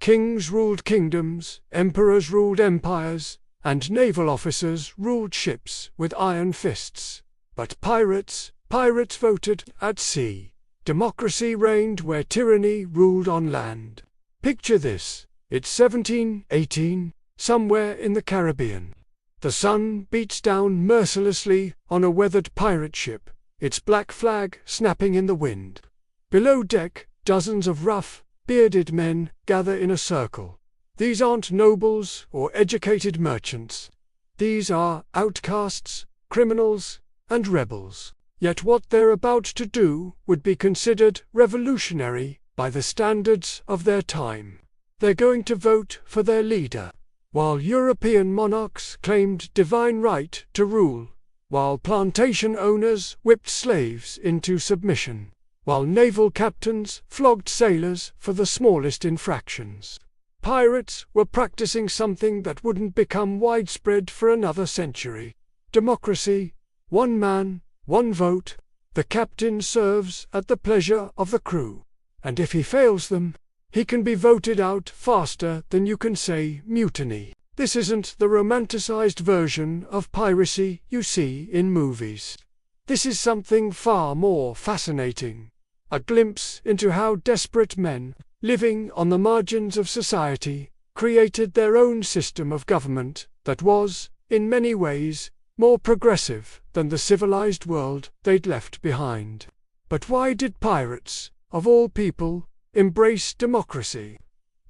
Kings ruled kingdoms, emperors ruled empires, and naval officers ruled ships with iron fists. But pirates voted at sea. Democracy reigned where tyranny ruled on land. Picture this, it's 1718, somewhere in the Caribbean. The sun beats down mercilessly on a weathered pirate ship, its black flag snapping in the wind. Below deck, dozens of rough, bearded men gather in a circle. These aren't nobles or educated merchants. These are outcasts, criminals, and rebels. Yet what they're about to do would be considered revolutionary by the standards of their time. They're going to vote for their leader. While European monarchs claimed divine right to rule, while plantation owners whipped slaves into submission, while naval captains flogged sailors for the smallest infractions, pirates were practicing something that wouldn't become widespread for another century. Democracy, one man, one vote. The captain serves at the pleasure of the crew, and if he fails them, he can be voted out faster than you can say mutiny. This isn't the romanticized version of piracy you see in movies. This is something far more fascinating. A glimpse into how desperate men, living on the margins of society, created their own system of government that was, in many ways, more progressive than the civilized world they'd left behind. But why did pirates, of all people, embrace democracy?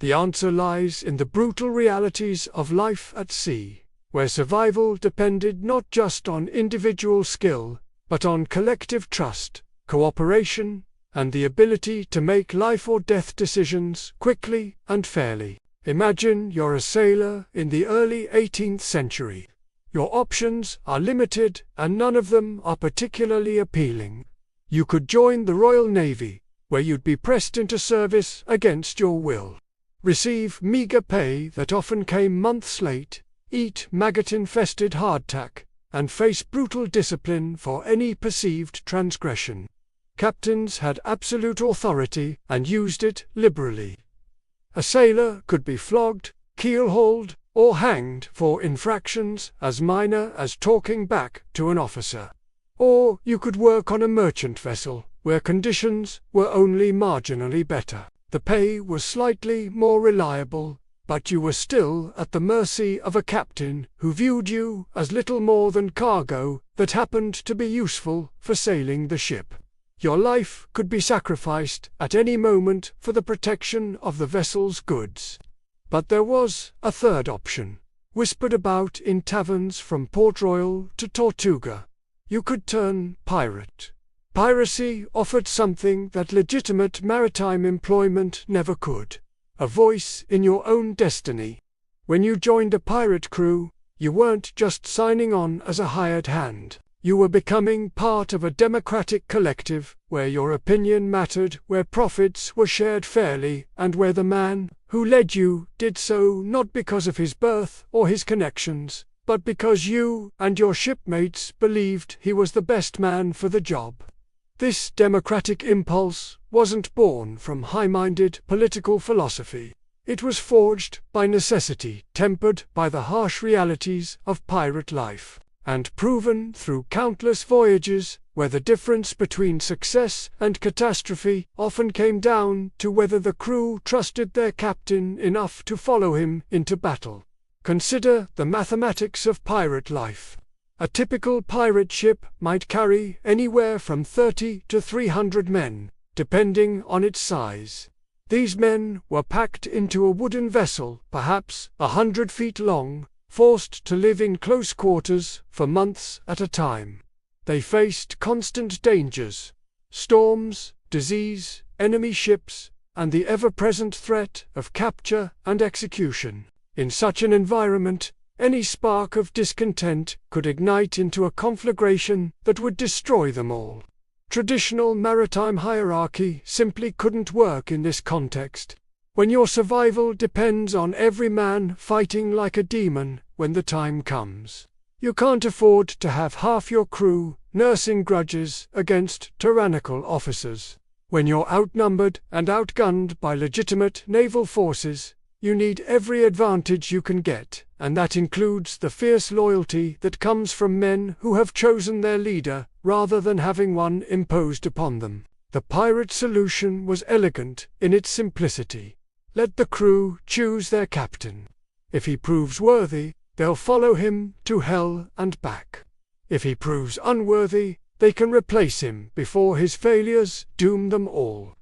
The answer lies in the brutal realities of life at sea, where survival depended not just on individual skill, but on collective trust, cooperation, and the ability to make life-or-death decisions quickly and fairly. Imagine you're a sailor in the early 18th century. Your options are limited, and none of them are particularly appealing. You could join the Royal Navy, where you'd be pressed into service against your will, receive meager pay that often came months late, eat maggot-infested hardtack, and face brutal discipline for any perceived transgression. Captains had absolute authority and used it liberally. A sailor could be flogged, keel-hauled, or hanged for infractions as minor as talking back to an officer. Or you could work on a merchant vessel, where conditions were only marginally better. The pay was slightly more reliable, but you were still at the mercy of a captain who viewed you as little more than cargo that happened to be useful for sailing the ship. Your life could be sacrificed at any moment for the protection of the vessel's goods. But there was a third option, whispered about in taverns from Port Royal to Tortuga. You could turn pirate. Piracy offered something that legitimate maritime employment never could: a voice in your own destiny. When you joined a pirate crew, you weren't just signing on as a hired hand. You were becoming part of a democratic collective where your opinion mattered, where profits were shared fairly, and where the man who led you did so not because of his birth or his connections, but because you and your shipmates believed he was the best man for the job. This democratic impulse wasn't born from high-minded political philosophy. It was forged by necessity, tempered by the harsh realities of pirate life, and proven through countless voyages where the difference between success and catastrophe often came down to whether the crew trusted their captain enough to follow him into battle. Consider the mathematics of pirate life. A typical pirate ship might carry anywhere from 30 to 300 men, depending on its size. These men were packed into a wooden vessel, perhaps 100 feet long, forced to live in close quarters for months at a time. They faced constant dangers: storms, disease, enemy ships, and the ever-present threat of capture and execution. In such an environment, any spark of discontent could ignite into a conflagration that would destroy them all. Traditional maritime hierarchy simply couldn't work in this context. When your survival depends on every man fighting like a demon when the time comes, you can't afford to have half your crew nursing grudges against tyrannical officers. When you're outnumbered and outgunned by legitimate naval forces, you need every advantage you can get, and that includes the fierce loyalty that comes from men who have chosen their leader rather than having one imposed upon them. The pirate solution was elegant in its simplicity. Let the crew choose their captain. If he proves worthy, they'll follow him to hell and back. If he proves unworthy, they can replace him before his failures doom them all.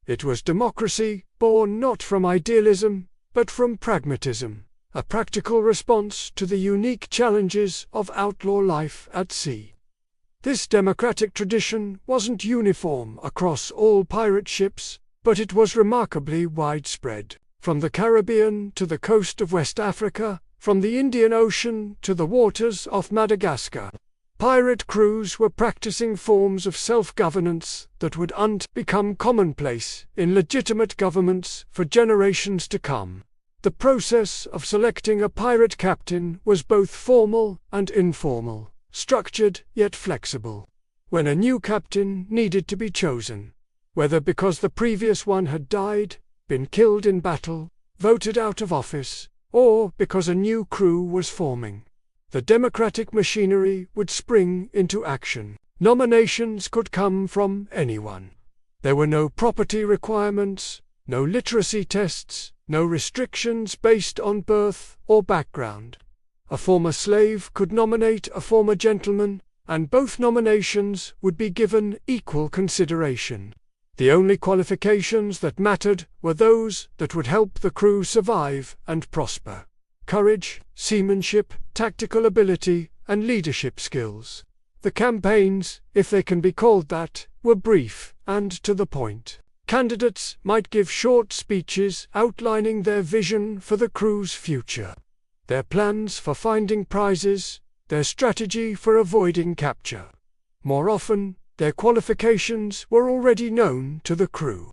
It was democracy, born not from idealism, but from pragmatism, a practical response to the unique challenges of outlaw life at sea. This democratic tradition wasn't uniform across all pirate ships, but it was remarkably widespread. From the Caribbean to the coast of West Africa, from the Indian Ocean to the waters off Madagascar, pirate crews were practicing forms of self-governance that would become commonplace in legitimate governments for generations to come. The process of selecting a pirate captain was both formal and informal, structured yet flexible. When a new captain needed to be chosen, whether because the previous one had died, been killed in battle, voted out of office, or because a new crew was forming, the democratic machinery would spring into action. Nominations could come from anyone. There were no property requirements, no literacy tests, no restrictions based on birth or background. A former slave could nominate a former gentleman, and both nominations would be given equal consideration. The only qualifications that mattered were those that would help the crew survive and prosper: courage, seamanship, tactical ability, and leadership skills. The campaigns, if they can be called that, were brief and to the point. Candidates might give short speeches outlining their vision for the crew's future, their plans for finding prizes, their strategy for avoiding capture. More often, their qualifications were already known to the crew.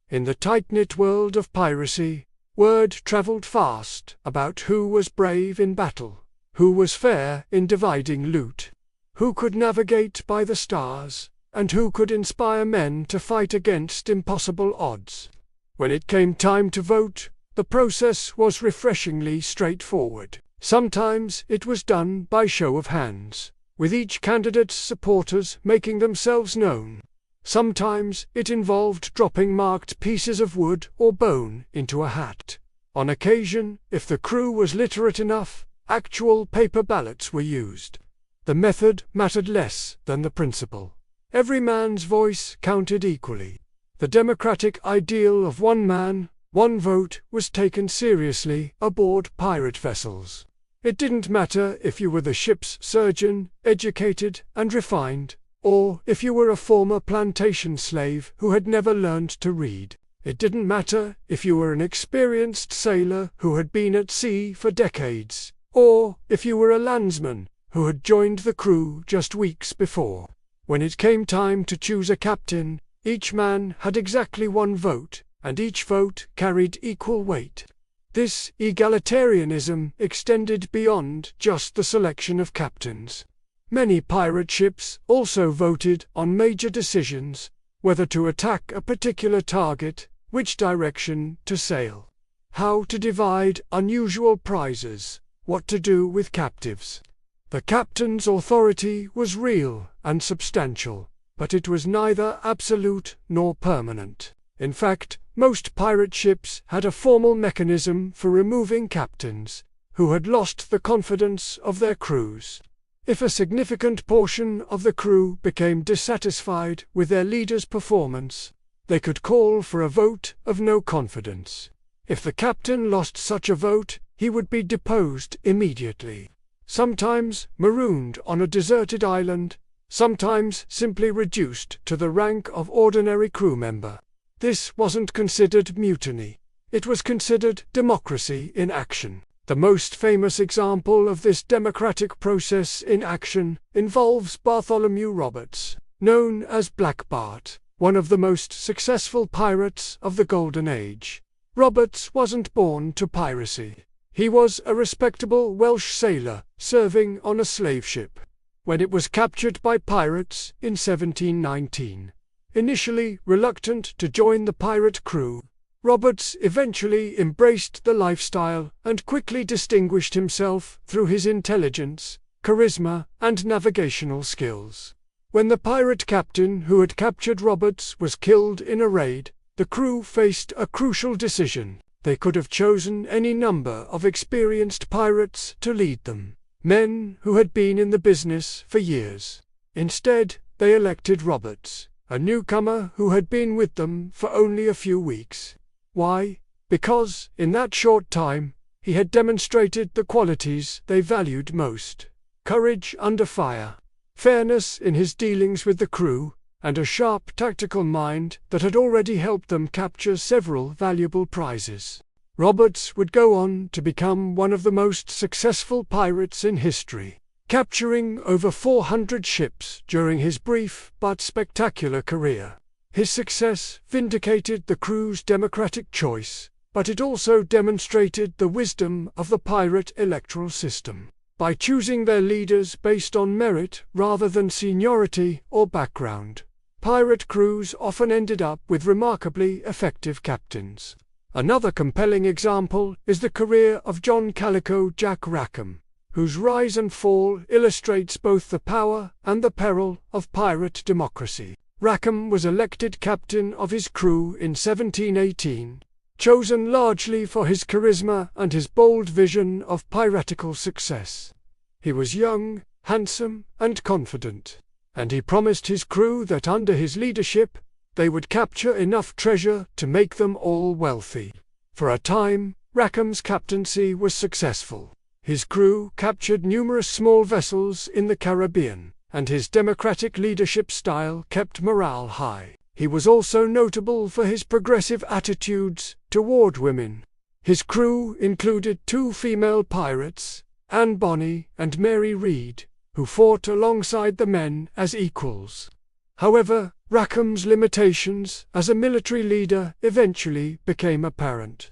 In the tight-knit world of piracy, word traveled fast about who was brave in battle, who was fair in dividing loot, who could navigate by the stars, and who could inspire men to fight against impossible odds. When it came time to vote, the process was refreshingly straightforward. Sometimes it was done by show of hands, with each candidate's supporters making themselves known. Sometimes it involved dropping marked pieces of wood or bone into a hat. On occasion, if the crew was literate enough, actual paper ballots were used. The method mattered less than the principle. Every man's voice counted equally. The democratic ideal of one man, one vote was taken seriously aboard pirate vessels. It didn't matter if you were the ship's surgeon, educated and refined, or if you were a former plantation slave who had never learned to read. It didn't matter if you were an experienced sailor who had been at sea for decades, or if you were a landsman who had joined the crew just weeks before. When it came time to choose a captain, each man had exactly one vote, and each vote carried equal weight. This egalitarianism extended beyond just the selection of captains. Many pirate ships also voted on major decisions, whether to attack a particular target, which direction to sail, how to divide unusual prizes, what to do with captives. The captain's authority was real and substantial, but it was neither absolute nor permanent. In fact, most pirate ships had a formal mechanism for removing captains who had lost the confidence of their crews. If a significant portion of the crew became dissatisfied with their leader's performance, they could call for a vote of no confidence. If the captain lost such a vote, he would be deposed immediately. Sometimes marooned on a deserted island, sometimes simply reduced to the rank of ordinary crew member. This wasn't considered mutiny. It was considered democracy in action. The most famous example of this democratic process in action involves Bartholomew Roberts, known as Black Bart, one of the most successful pirates of the Golden Age. Roberts wasn't born to piracy. He was a respectable Welsh sailor serving on a slave ship when it was captured by pirates in 1719. Initially reluctant to join the pirate crew, Roberts eventually embraced the lifestyle and quickly distinguished himself through his intelligence, charisma, and navigational skills. When the pirate captain who had captured Roberts was killed in a raid, the crew faced a crucial decision. They could have chosen any number of experienced pirates to lead them, men who had been in the business for years. Instead, they elected Roberts, a newcomer who had been with them for only a few weeks. Why? Because, in that short time, he had demonstrated the qualities they valued most: courage under fire, fairness in his dealings with the crew, and a sharp tactical mind that had already helped them capture several valuable prizes. Roberts would go on to become one of the most successful pirates in history, capturing over 400 ships during his brief but spectacular career. His success vindicated the crew's democratic choice, but it also demonstrated the wisdom of the pirate electoral system. By choosing their leaders based on merit rather than seniority or background, pirate crews often ended up with remarkably effective captains. Another compelling example is the career of John Calico Jack Rackham, whose rise and fall illustrates both the power and the peril of pirate democracy. Rackham was elected captain of his crew in 1718, chosen largely for his charisma and his bold vision of piratical success. He was young, handsome, and confident, and he promised his crew that under his leadership they would capture enough treasure to make them all wealthy. For a time, Rackham's captaincy was successful. His crew captured numerous small vessels in the Caribbean, and his democratic leadership style kept morale high. He was also notable for his progressive attitudes toward women. His crew included 2 female pirates, Anne Bonny and Mary Read, who fought alongside the men as equals. However, Rackham's limitations as a military leader eventually became apparent.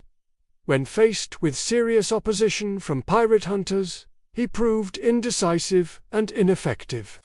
When faced with serious opposition from pirate hunters, he proved indecisive and ineffective.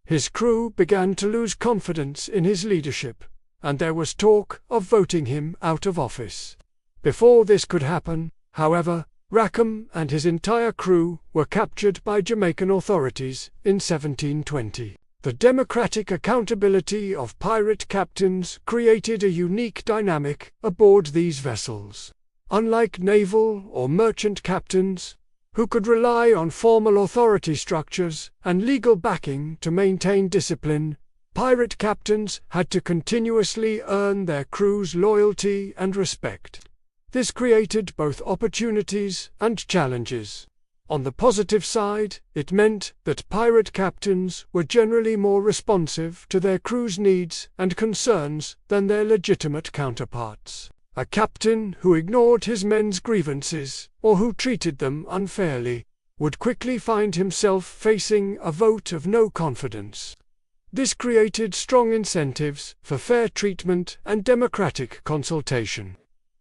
His crew began to lose confidence in his leadership, and there was talk of voting him out of office. Before this could happen, however, Rackham and his entire crew were captured by Jamaican authorities in 1720. The democratic accountability of pirate captains created a unique dynamic aboard these vessels. Unlike naval or merchant captains, who could rely on formal authority structures and legal backing to maintain discipline, pirate captains had to continuously earn their crew's loyalty and respect. This created both opportunities and challenges. On the positive side, it meant that pirate captains were generally more responsive to their crew's needs and concerns than their legitimate counterparts. A captain who ignored his men's grievances, or who treated them unfairly, would quickly find himself facing a vote of no confidence. This created strong incentives for fair treatment and democratic consultation.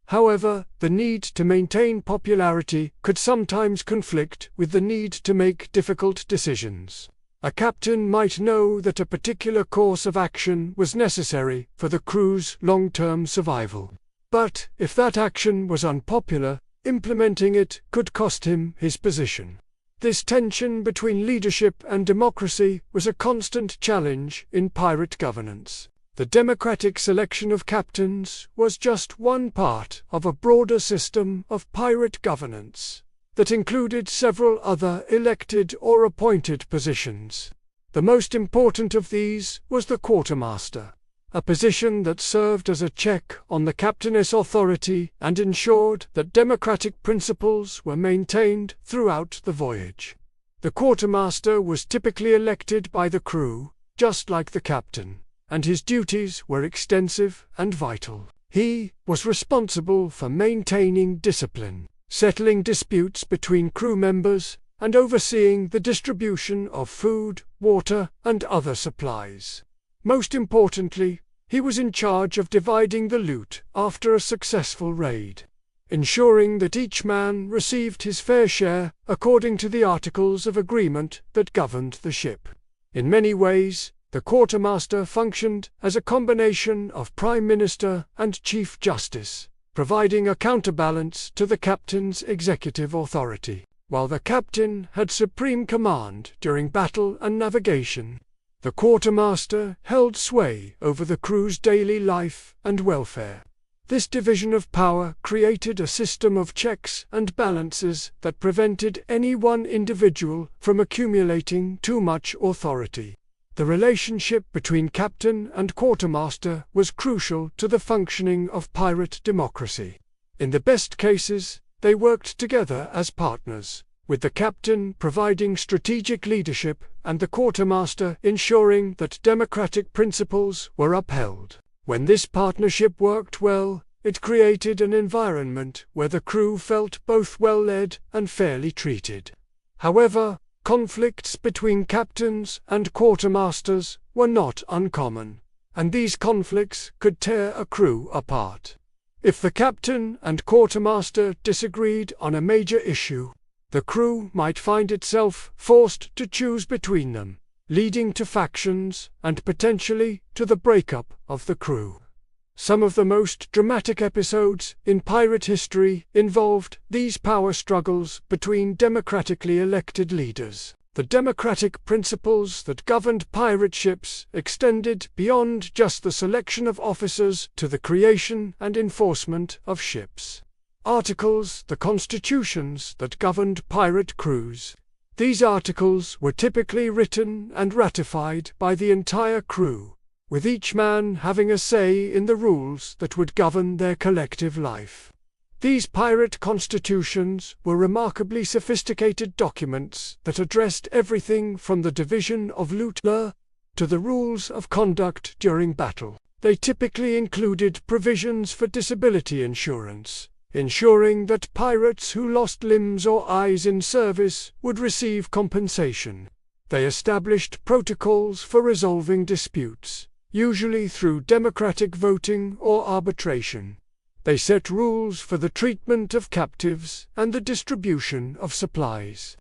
However, the need to maintain popularity could sometimes conflict with the need to make difficult decisions. A captain might know that a particular course of action was necessary for the crew's long-term survival. But, if that action was unpopular, implementing it could cost him his position. This tension between leadership and democracy was a constant challenge in pirate governance. The democratic selection of captains was just one part of a broader system of pirate governance that included several other elected or appointed positions. The most important of these was the quartermaster, a position that served as a check on the captain's authority and ensured that democratic principles were maintained throughout the voyage. The quartermaster was typically elected by the crew, just like the captain, and his duties were extensive and vital. He was responsible for maintaining discipline, settling disputes between crew members, and overseeing the distribution of food, water, and other supplies. Most importantly, he was in charge of dividing the loot after a successful raid, ensuring that each man received his fair share according to the articles of agreement that governed the ship. In many ways, the quartermaster functioned as a combination of prime minister and chief justice, providing a counterbalance to the captain's executive authority. While the captain had supreme command during battle and navigation, the quartermaster held sway over the crew's daily life and welfare. This division of power created a system of checks and balances that prevented any one individual from accumulating too much authority. The relationship between captain and quartermaster was crucial to the functioning of pirate democracy. In the best cases, they worked together as partners, with the captain providing strategic leadership and the quartermaster ensuring that democratic principles were upheld. When this partnership worked well, it created an environment where the crew felt both well led and fairly treated. However, conflicts between captains and quartermasters were not uncommon, and these conflicts could tear a crew apart. If the captain and quartermaster disagreed on a major issue, the crew might find itself forced to choose between them, leading to factions and potentially to the breakup of the crew. Some of the most dramatic episodes in pirate history involved these power struggles between democratically elected leaders. The democratic principles that governed pirate ships extended beyond just the selection of officers to the creation and enforcement of ships. Articles, the constitutions that governed pirate crews. These articles were typically written and ratified by the entire crew, with each man having a say in the rules that would govern their collective life. These pirate constitutions were remarkably sophisticated documents that addressed everything from the division of loot to the rules of conduct during battle. They typically included provisions for disability insurance, ensuring that pirates who lost limbs or eyes in service would receive compensation. They established protocols for resolving disputes, usually through democratic voting or arbitration. They set rules for the treatment of captives and the distribution of supplies.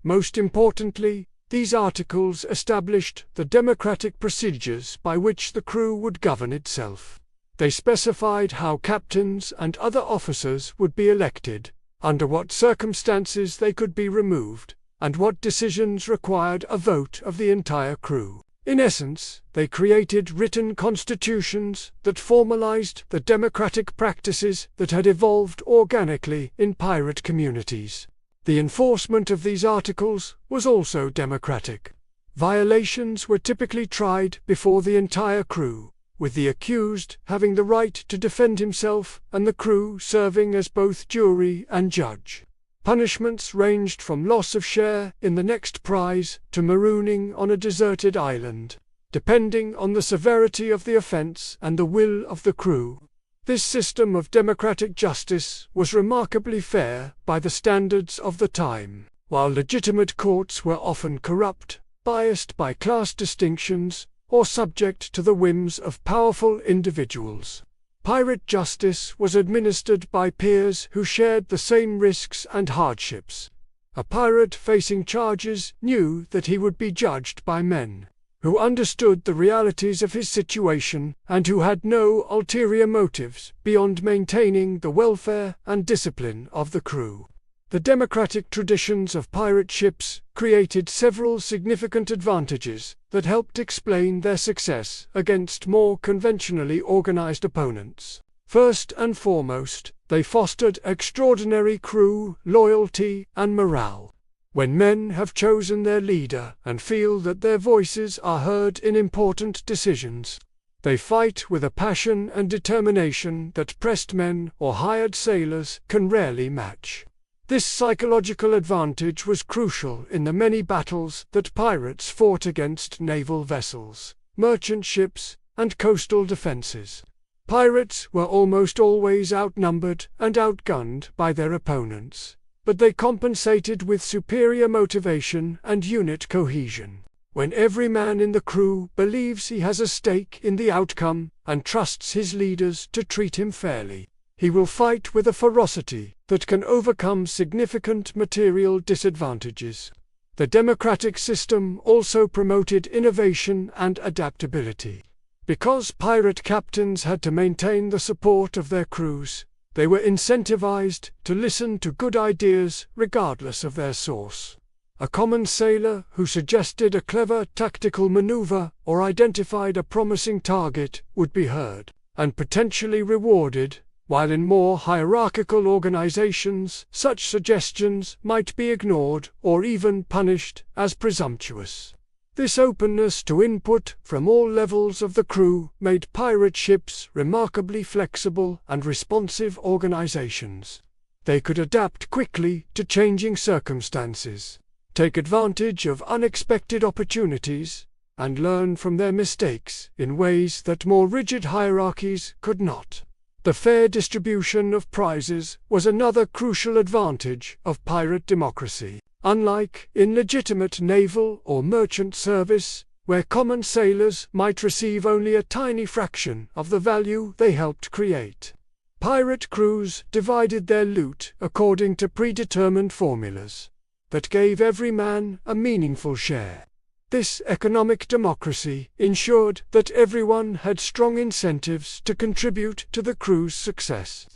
Most importantly, these articles established the democratic procedures by which the crew would govern itself. They specified how captains and other officers would be elected, under what circumstances they could be removed, and what decisions required a vote of the entire crew. In essence, they created written constitutions that formalized the democratic practices that had evolved organically in pirate communities. The enforcement of these articles was also democratic. Violations were typically tried before the entire crew, with the accused having the right to defend himself and the crew serving as both jury and judge. Punishments ranged from loss of share in the next prize to marooning on a deserted island, depending on the severity of the offense and the will of the crew. This system of democratic justice was remarkably fair by the standards of the time. While legitimate courts were often corrupt, biased by class distinctions, or subject to the whims of powerful individuals, pirate justice was administered by peers who shared the same risks and hardships. A pirate facing charges knew that he would be judged by men who understood the realities of his situation and who had no ulterior motives beyond maintaining the welfare and discipline of the crew. The democratic traditions of pirate ships created several significant advantages that helped explain their success against more conventionally organized opponents. First and foremost, they fostered extraordinary crew loyalty and morale. When men have chosen their leader and feel that their voices are heard in important decisions, they fight with a passion and determination that pressed men or hired sailors can rarely match. This psychological advantage was crucial in the many battles that pirates fought against naval vessels, merchant ships, and coastal defenses. Pirates were almost always outnumbered and outgunned by their opponents, but they compensated with superior motivation and unit cohesion. When every man in the crew believes he has a stake in the outcome and trusts his leaders to treat him fairly, he will fight with a ferocity that can overcome significant material disadvantages. The democratic system also promoted innovation and adaptability. Because pirate captains had to maintain the support of their crews, They were incentivized to listen to good ideas regardless of their source. A common sailor who suggested a clever tactical maneuver or identified a promising target would be heard and potentially rewarded, while in more hierarchical organizations such suggestions might be ignored or even punished as presumptuous. This openness to input from all levels of the crew made pirate ships remarkably flexible and responsive organizations. They could adapt quickly to changing circumstances, take advantage of unexpected opportunities, and learn from their mistakes in ways that more rigid hierarchies could not. The fair distribution of prizes was another crucial advantage of pirate democracy. Unlike in legitimate naval or merchant service, where common sailors might receive only a tiny fraction of the value they helped create, pirate crews divided their loot according to predetermined formulas that gave every man a meaningful share. This economic democracy ensured that everyone had strong incentives to contribute to the crew's success.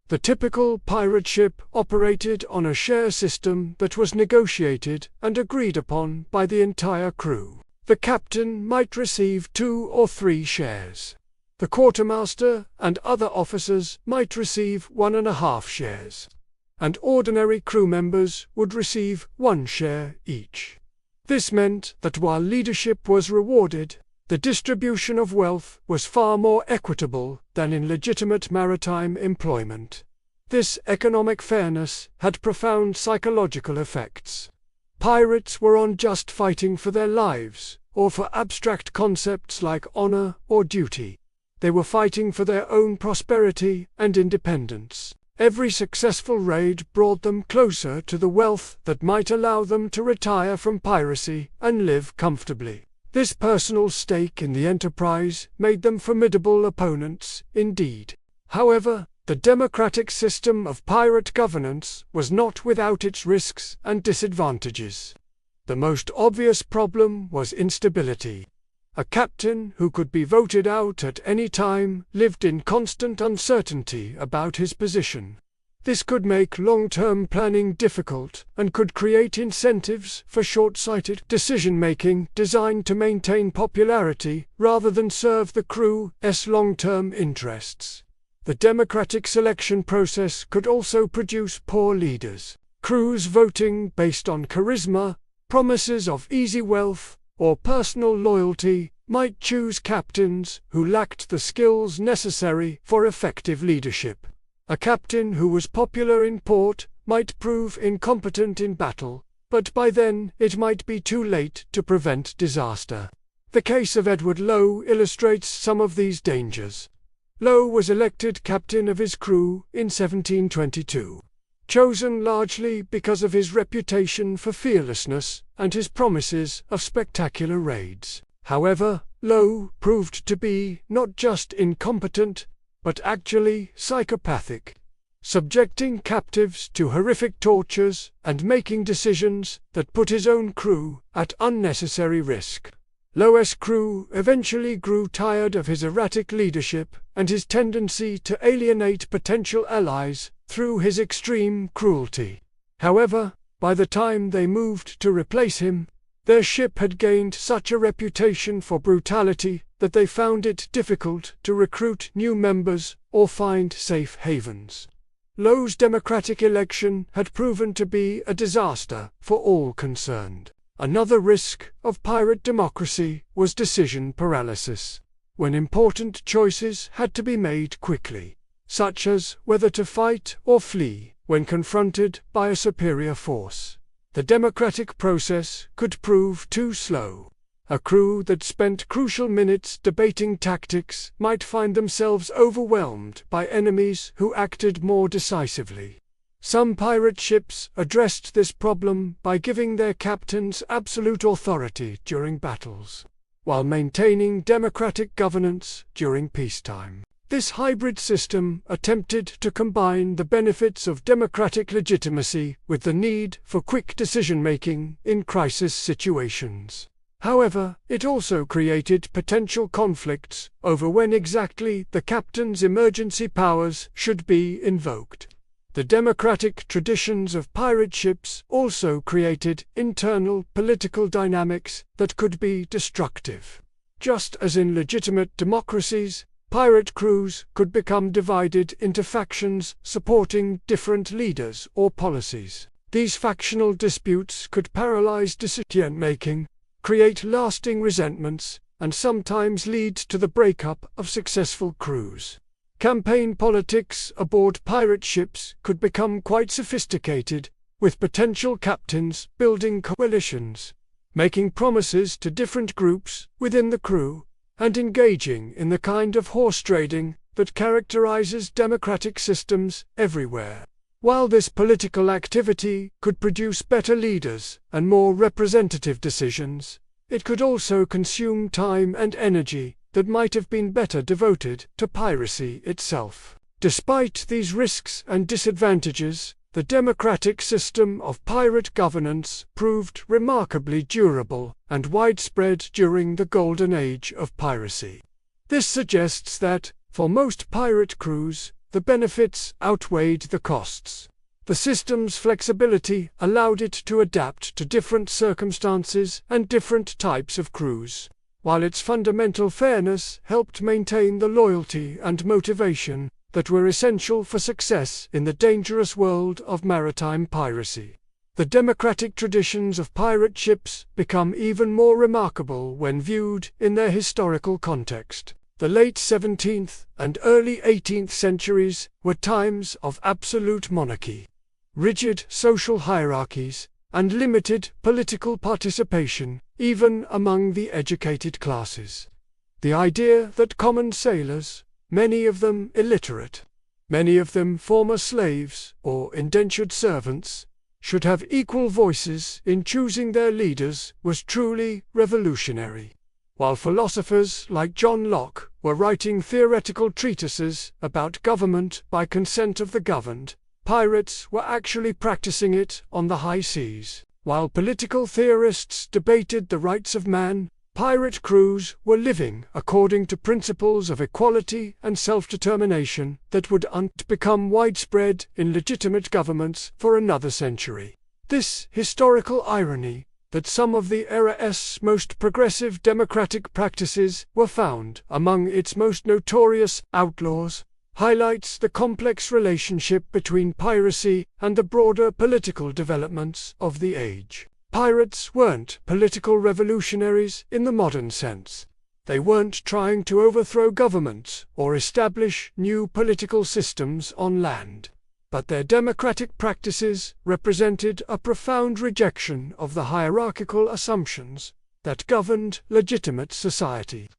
The typical pirate ship operated on a share system that was negotiated and agreed upon by the entire crew. The captain might receive 2 or 3 shares. The quartermaster and other officers might receive 1.5 shares. And ordinary crew members would receive 1 share each. This meant that while leadership was rewarded, the distribution of wealth was far more equitable than in legitimate maritime employment. This economic fairness had profound psychological effects. Pirates were not just fighting for their lives, or for abstract concepts like honor or duty. They were fighting for their own prosperity and independence. Every successful raid brought them closer to the wealth that might allow them to retire from piracy and live comfortably. This personal stake in the enterprise made them formidable opponents, indeed. However, the democratic system of pirate governance was not without its risks and disadvantages. The most obvious problem was instability. A captain who could be voted out at any time lived in constant uncertainty about his position. This could make long-term planning difficult and could create incentives for short-sighted decision-making designed to maintain popularity rather than serve the crew's long-term interests. The democratic selection process could also produce poor leaders. Crews voting based on charisma, promises of easy wealth, or personal loyalty might choose captains who lacked the skills necessary for effective leadership. A captain who was popular in port might prove incompetent in battle, but by then it might be too late to prevent disaster. The case of Edward Lowe illustrates some of these dangers. Lowe was elected captain of his crew in 1722. Chosen largely because of his reputation for fearlessness and his promises of spectacular raids. However, Lowe proved to be not just incompetent, but actually psychopathic, subjecting captives to horrific tortures and making decisions that put his own crew at unnecessary risk. Lowe's crew eventually grew tired of his erratic leadership and his tendency to alienate potential allies through his extreme cruelty. However, by the time they moved to replace him, their ship had gained such a reputation for brutality that they found it difficult to recruit new members or find safe havens. Lowe's democratic election had proven to be a disaster for all concerned. Another risk of pirate democracy was decision paralysis, when important choices had to be made quickly, such as whether to fight or flee when confronted by a superior force. The democratic process could prove too slow. A crew that spent crucial minutes debating tactics might find themselves overwhelmed by enemies who acted more decisively. Some pirate ships addressed this problem by giving their captains absolute authority during battles, while maintaining democratic governance during peacetime. This hybrid system attempted to combine the benefits of democratic legitimacy with the need for quick decision-making in crisis situations. However, it also created potential conflicts over when exactly the captain's emergency powers should be invoked. The democratic traditions of pirate ships also created internal political dynamics that could be destructive. Just as in legitimate democracies, pirate crews could become divided into factions supporting different leaders or policies. These factional disputes could paralyze decision-making, create lasting resentments, and sometimes lead to the breakup of successful crews. Campaign politics aboard pirate ships could become quite sophisticated, with potential captains building coalitions, making promises to different groups within the crew, and engaging in the kind of horse trading that characterizes democratic systems everywhere. While this political activity could produce better leaders and more representative decisions, it could also consume time and energy that might have been better devoted to piracy itself. Despite these risks and disadvantages, the democratic system of pirate governance proved remarkably durable and widespread during the golden age of piracy. This suggests that, for most pirate crews, the benefits outweighed the costs. The system's flexibility allowed it to adapt to different circumstances and different types of crews, while its fundamental fairness helped maintain the loyalty and motivation that were essential for success in the dangerous world of maritime piracy. The democratic traditions of pirate ships become even more remarkable when viewed in their historical context. The late 17th and early 18th centuries were times of absolute monarchy, rigid social hierarchies, and limited political participation, even among the educated classes. The idea that common sailors, many of them illiterate, many of them former slaves or indentured servants, should have equal voices in choosing their leaders was truly revolutionary. While philosophers like John Locke were writing theoretical treatises about government by consent of the governed, pirates were actually practicing it on the high seas. While political theorists debated the rights of man, pirate crews were living according to principles of equality and self-determination that would become widespread in legitimate governments for another century. This historical irony, that some of the era's most progressive democratic practices were found among its most notorious outlaws, highlights the complex relationship between piracy and the broader political developments of the age. Pirates weren't political revolutionaries in the modern sense. They weren't trying to overthrow governments or establish new political systems on land. But their democratic practices represented a profound rejection of the hierarchical assumptions that governed legitimate society.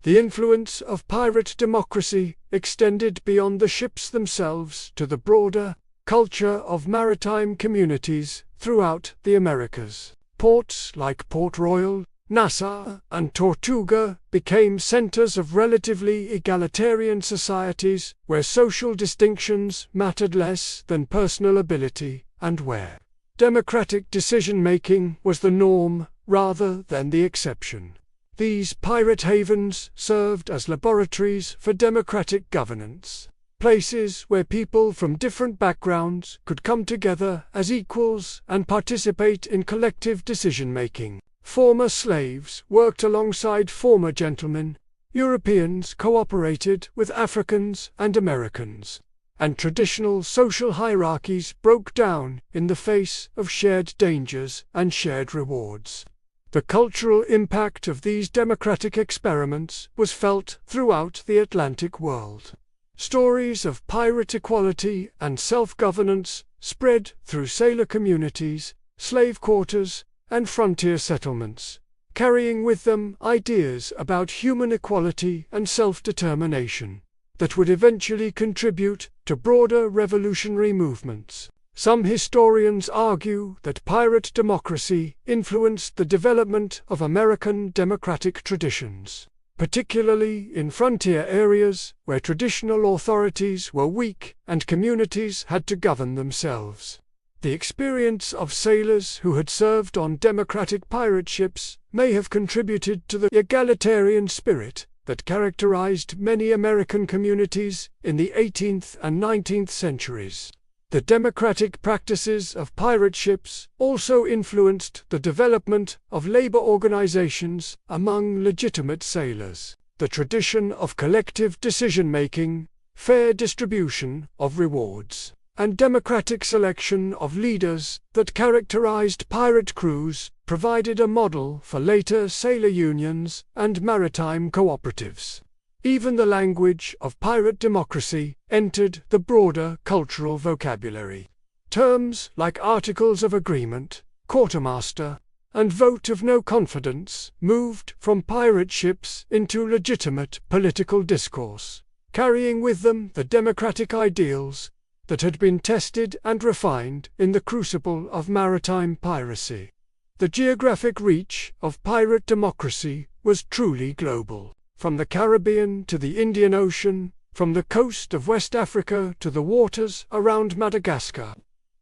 The influence of pirate democracy extended beyond the ships themselves to the broader culture of maritime communities throughout the Americas. Ports like Port Royal, Nassau, and Tortuga became centers of relatively egalitarian societies where social distinctions mattered less than personal ability and where democratic decision-making was the norm rather than the exception. These pirate havens served as laboratories for democratic governance, places where people from different backgrounds could come together as equals and participate in collective decision-making. Former slaves worked alongside former gentlemen, Europeans cooperated with Africans and Americans, and traditional social hierarchies broke down in the face of shared dangers and shared rewards. The cultural impact of these democratic experiments was felt throughout the Atlantic world. Stories of pirate equality and self-governance spread through sailor communities, slave quarters, and frontier settlements, carrying with them ideas about human equality and self-determination that would eventually contribute to broader revolutionary movements. Some historians argue that pirate democracy influenced the development of American democratic traditions, particularly in frontier areas where traditional authorities were weak and communities had to govern themselves. The experience of sailors who had served on democratic pirate ships may have contributed to the egalitarian spirit that characterized many American communities in the 18th and 19th centuries. The democratic practices of pirate ships also influenced the development of labor organizations among legitimate sailors. The tradition of collective decision-making, fair distribution of rewards, and democratic selection of leaders that characterized pirate crews provided a model for later sailor unions and maritime cooperatives. Even the language of pirate democracy entered the broader cultural vocabulary. Terms like Articles of Agreement, Quartermaster, and Vote of No Confidence moved from pirate ships into legitimate political discourse, carrying with them the democratic ideals that had been tested and refined in the crucible of maritime piracy. The geographic reach of pirate democracy was truly global. From the Caribbean to the Indian Ocean, from the coast of West Africa to the waters around Madagascar,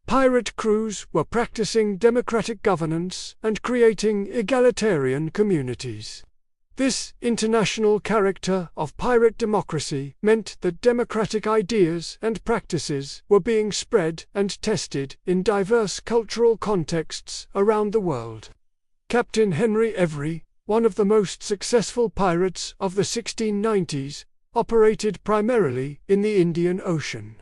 pirate crews were practicing democratic governance and creating egalitarian communities. This international character of pirate democracy meant that democratic ideas and practices were being spread and tested in diverse cultural contexts around the world. Captain Henry Every, one of the most successful pirates of the 1690s, operated primarily in the Indian Ocean,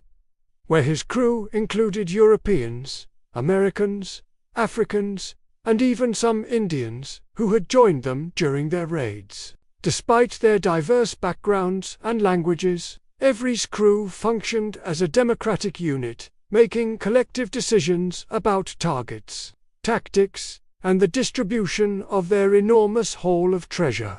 where his crew included Europeans, Americans, Africans, and even some Indians who had joined them during their raids. Despite their diverse backgrounds and languages, Every's crew functioned as a democratic unit, making collective decisions about targets, tactics, and the distribution of their enormous haul of treasure.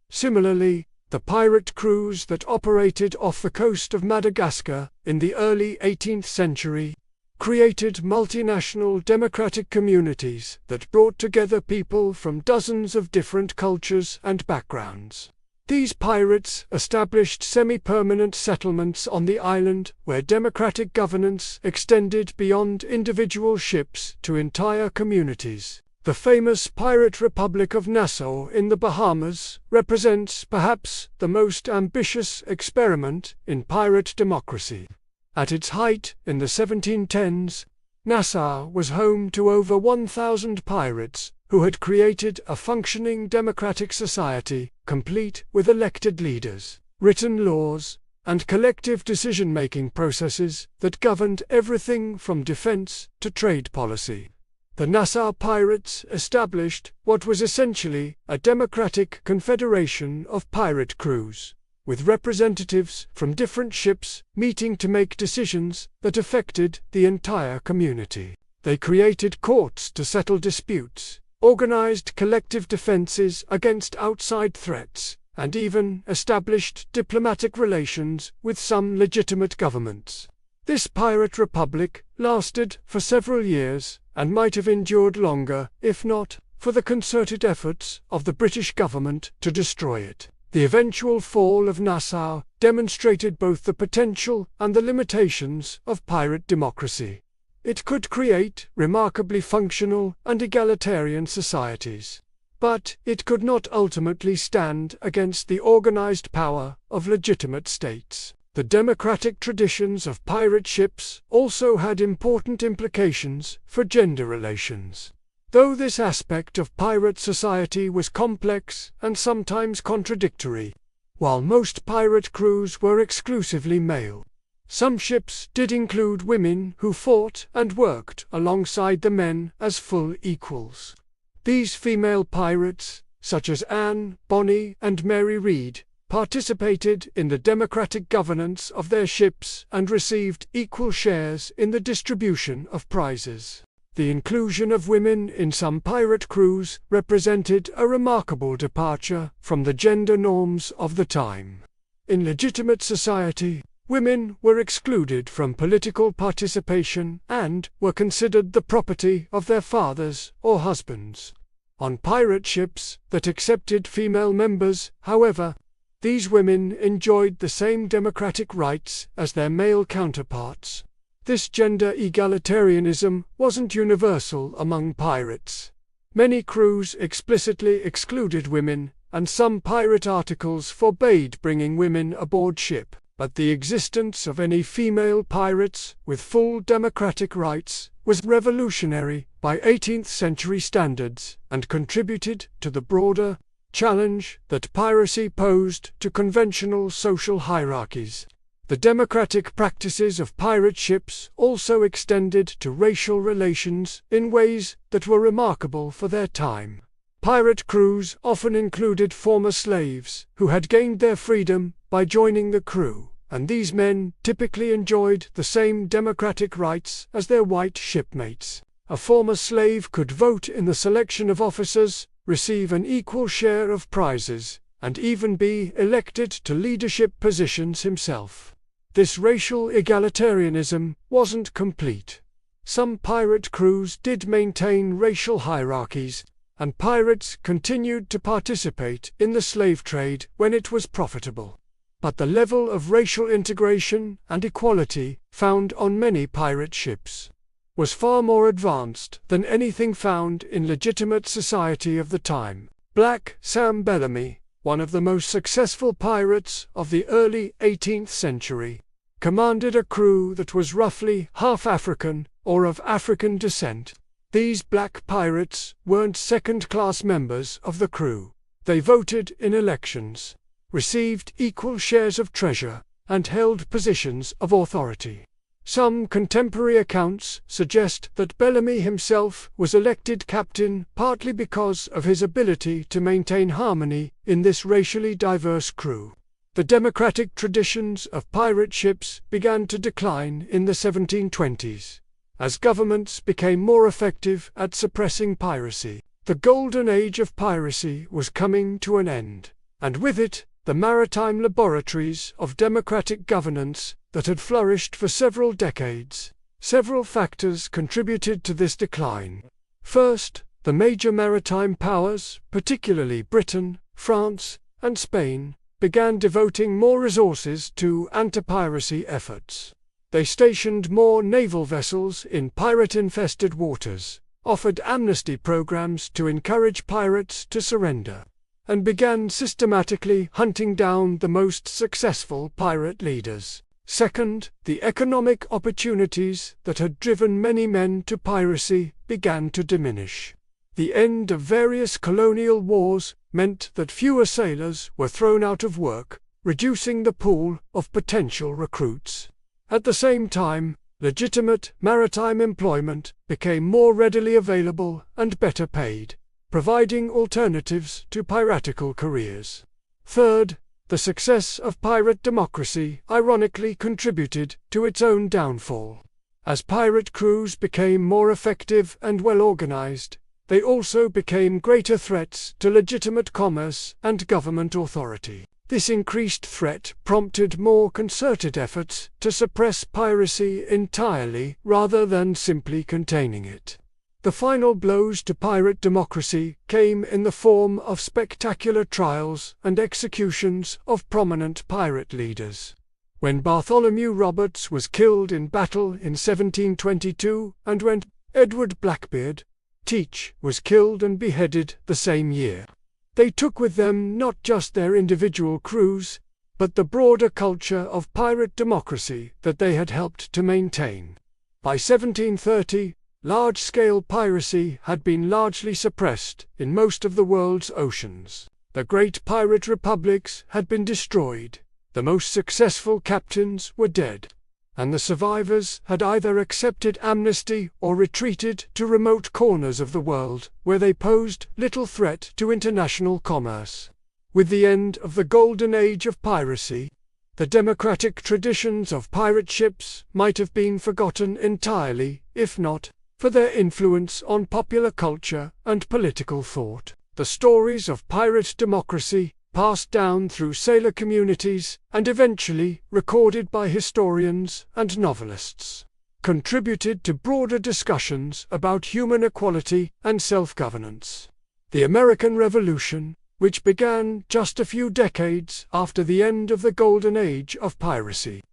Similarly, the pirate crews that operated off the coast of Madagascar in the early 18th century created multinational democratic communities that brought together people from dozens of different cultures and backgrounds. These pirates established semi-permanent settlements on the island where democratic governance extended beyond individual ships to entire communities. The famous Pirate Republic of Nassau in the Bahamas represents perhaps the most ambitious experiment in pirate democracy. At its height in the 1710s, Nassau was home to over 1,000 pirates who had created a functioning democratic society, complete with elected leaders, written laws, and collective decision-making processes that governed everything from defense to trade policy. The Nassau pirates established what was essentially a democratic confederation of pirate crews, with representatives from different ships meeting to make decisions that affected the entire community. They created courts to settle disputes, organized collective defenses against outside threats, and even established diplomatic relations with some legitimate governments. This pirate republic lasted for several years and might have endured longer if not for the concerted efforts of the British government to destroy it. The eventual fall of Nassau demonstrated both the potential and the limitations of pirate democracy. It could create remarkably functional and egalitarian societies, but it could not ultimately stand against the organized power of legitimate states. The democratic traditions of pirate ships also had important implications for gender relations. Though this aspect of pirate society was complex and sometimes contradictory, while most pirate crews were exclusively male, some ships did include women who fought and worked alongside the men as full equals. These female pirates, such as Anne, Bonny, and Mary Read, participated in the democratic governance of their ships and received equal shares in the distribution of prizes. The inclusion of women in some pirate crews represented a remarkable departure from the gender norms of the time. In legitimate society, women were excluded from political participation and were considered the property of their fathers or husbands. On pirate ships that accepted female members, however, these women enjoyed the same democratic rights as their male counterparts. This gender egalitarianism wasn't universal among pirates. Many crews explicitly excluded women, and some pirate articles forbade bringing women aboard ship. But the existence of any female pirates with full democratic rights was revolutionary by 18th century standards and contributed to the broader challenge that piracy posed to conventional social hierarchies. The democratic practices of pirate ships also extended to racial relations in ways that were remarkable for their time. Pirate crews often included former slaves who had gained their freedom by joining the crew, and these men typically enjoyed the same democratic rights as their white shipmates. A former slave could vote in the selection of officers, receive an equal share of prizes, and even be elected to leadership positions himself. This racial egalitarianism wasn't complete. Some pirate crews did maintain racial hierarchies, and pirates continued to participate in the slave trade when it was profitable. But the level of racial integration and equality found on many pirate ships was far more advanced than anything found in legitimate society of the time. Black Sam Bellamy, one of the most successful pirates of the early 18th century, commanded a crew that was roughly half African or of African descent. These black pirates weren't second-class members of the crew. They voted in elections, received equal shares of treasure, and held positions of authority. Some contemporary accounts suggest that Bellamy himself was elected captain partly because of his ability to maintain harmony in this racially diverse crew. The democratic traditions of pirate ships began to decline in the 1720s. As governments became more effective at suppressing piracy, the golden age of piracy was coming to an end, and with it, the maritime laboratories of democratic governance that had flourished for several decades. Several factors contributed to this decline. First, the major maritime powers, particularly Britain, France, and Spain, began devoting more resources to anti-piracy efforts. They stationed more naval vessels in pirate-infested waters, offered amnesty programs to encourage pirates to surrender, and began systematically hunting down the most successful pirate leaders. Second, the economic opportunities that had driven many men to piracy began to diminish. The end of various colonial wars meant that fewer sailors were thrown out of work, reducing the pool of potential recruits. At the same time, legitimate maritime employment became more readily available and better paid, providing alternatives to piratical careers. Third, the success of pirate democracy ironically contributed to its own downfall. As pirate crews became more effective and well organized, they also became greater threats to legitimate commerce and government authority. This increased threat prompted more concerted efforts to suppress piracy entirely rather than simply containing it. The final blows to pirate democracy came in the form of spectacular trials and executions of prominent pirate leaders. When Bartholomew Roberts was killed in battle in 1722, and when Edward Blackbeard, Teach, was killed and beheaded the same year, they took with them not just their individual crews, but the broader culture of pirate democracy that they had helped to maintain. By 1730, large-scale piracy had been largely suppressed in most of the world's oceans. The great pirate republics had been destroyed, the most successful captains were dead, and the survivors had either accepted amnesty or retreated to remote corners of the world where they posed little threat to international commerce. With the end of the golden age of piracy, the democratic traditions of pirate ships might have been forgotten entirely, if not for their influence on popular culture and political thought. The stories of pirate democracy, passed down through sailor communities and eventually recorded by historians and novelists, contributed to broader discussions about human equality and self-governance. The American Revolution, which began just a few decades after the end of the golden age of piracy,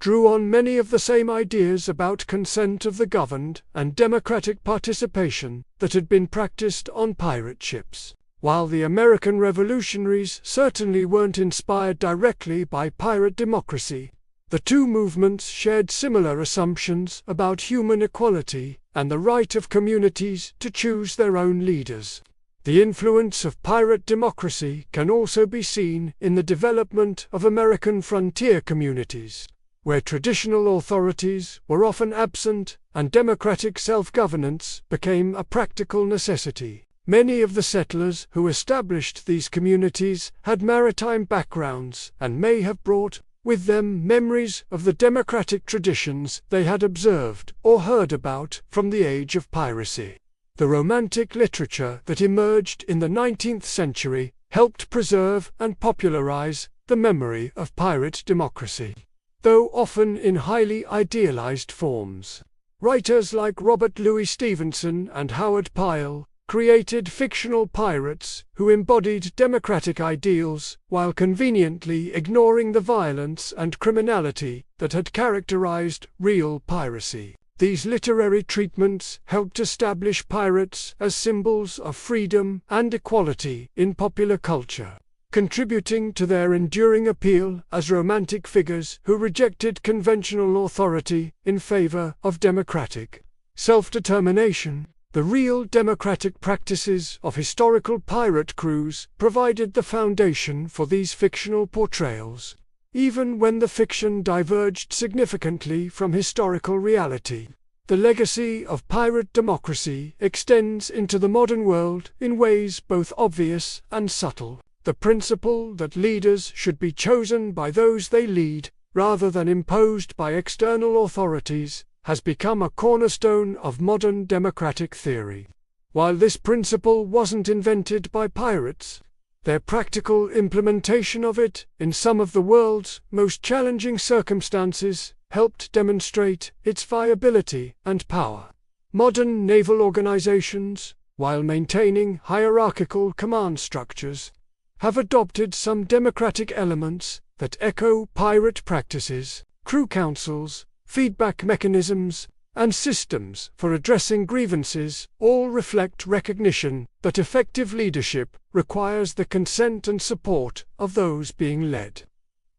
drew on many of the same ideas about consent of the governed and democratic participation that had been practiced on pirate ships. While the American revolutionaries certainly weren't inspired directly by pirate democracy, the two movements shared similar assumptions about human equality and the right of communities to choose their own leaders. The influence of pirate democracy can also be seen in the development of American frontier communities, where traditional authorities were often absent and democratic self-governance became a practical necessity. Many of the settlers who established these communities had maritime backgrounds and may have brought with them memories of the democratic traditions they had observed or heard about from the age of piracy. The Romantic literature that emerged in the 19th century helped preserve and popularize the memory of pirate democracy, though often in highly idealized forms. Writers like Robert Louis Stevenson and Howard Pyle created fictional pirates who embodied democratic ideals while conveniently ignoring the violence and criminality that had characterized real piracy. These literary treatments helped establish pirates as symbols of freedom and equality in popular culture, contributing to their enduring appeal as romantic figures who rejected conventional authority in favor of democratic self-determination. The real democratic practices of historical pirate crews provided the foundation for these fictional portrayals, even when the fiction diverged significantly from historical reality. The legacy of pirate democracy extends into the modern world in ways both obvious and subtle. The principle that leaders should be chosen by those they lead, rather than imposed by external authorities, has become a cornerstone of modern democratic theory. While this principle wasn't invented by pirates, their practical implementation of it in some of the world's most challenging circumstances helped demonstrate its viability and power. Modern naval organizations, while maintaining hierarchical command structures, have adopted some democratic elements that echo pirate practices. Crew councils, feedback mechanisms, and systems for addressing grievances all reflect recognition that effective leadership requires the consent and support of those being led.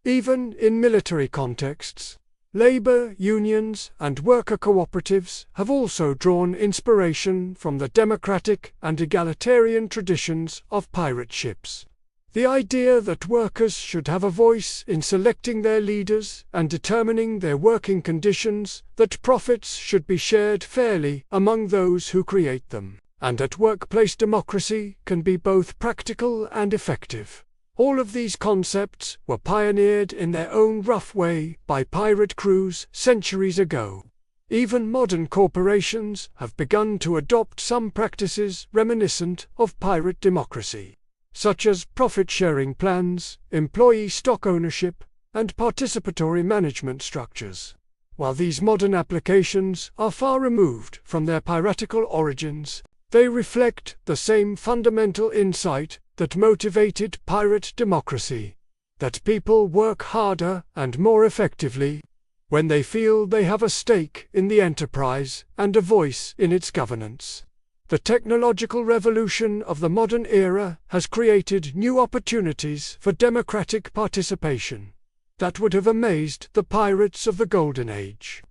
Even in military contexts, labor unions and worker cooperatives have also drawn inspiration from the democratic and egalitarian traditions of pirate ships. The idea that workers should have a voice in selecting their leaders and determining their working conditions, that profits should be shared fairly among those who create them, and that workplace democracy can be both practical and effective. All of these concepts were pioneered in their own rough way by pirate crews centuries ago. Even modern corporations have begun to adopt some practices reminiscent of pirate democracy, such as profit-sharing plans, employee stock ownership, and participatory management structures. While these modern applications are far removed from their piratical origins, they reflect the same fundamental insight that motivated pirate democracy: that people work harder and more effectively when they feel they have a stake in the enterprise and a voice in its governance. The technological revolution of the modern era has created new opportunities for democratic participation that would have amazed the pirates of the Golden Age.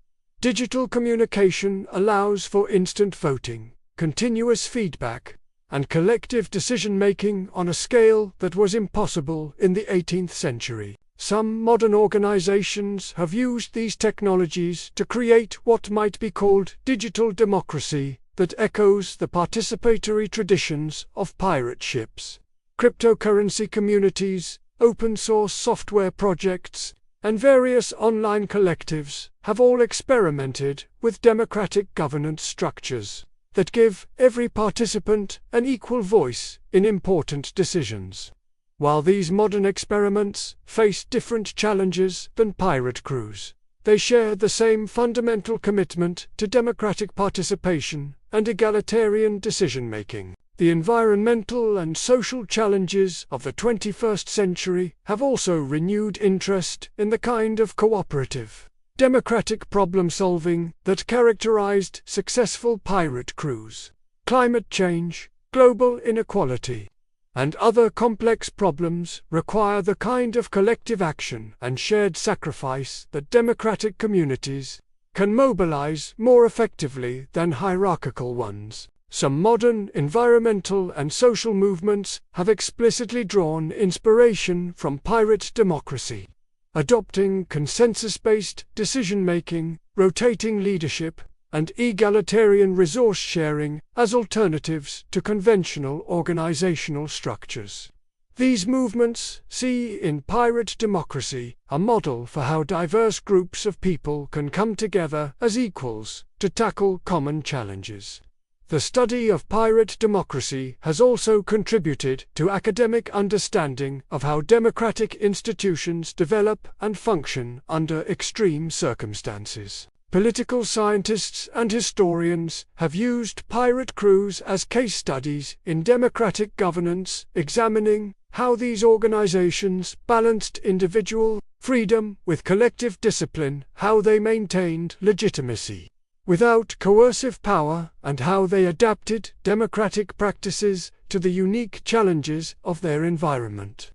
Digital communication allows for instant voting, continuous feedback, and collective decision-making on a scale that was impossible in the 18th century. Some modern organizations have used these technologies to create what might be called digital democracy that echoes the participatory traditions of pirate ships. Cryptocurrency communities, open-source software projects, and various online collectives have all experimented with democratic governance structures that give every participant an equal voice in important decisions. While these modern experiments face different challenges than pirate crews, they share the same fundamental commitment to democratic participation and egalitarian decision-making. The environmental and social challenges of the 21st century have also renewed interest in the kind of cooperative democratic problem-solving that characterized successful pirate crews. Climate change, global inequality, and other complex problems require the kind of collective action and shared sacrifice that democratic communities can mobilize more effectively than hierarchical ones. Some modern environmental and social movements have explicitly drawn inspiration from pirate democracy, adopting consensus-based decision-making, rotating leadership, and egalitarian resource sharing as alternatives to conventional organizational structures. These movements see in pirate democracy a model for how diverse groups of people can come together as equals to tackle common challenges. The study of pirate democracy has also contributed to academic understanding of how democratic institutions develop and function under extreme circumstances. Political scientists and historians have used pirate crews as case studies in democratic governance, examining how these organizations balanced individual freedom with collective discipline, how they maintained legitimacy without coercive power, and how they adapted democratic practices to the unique challenges of their environment.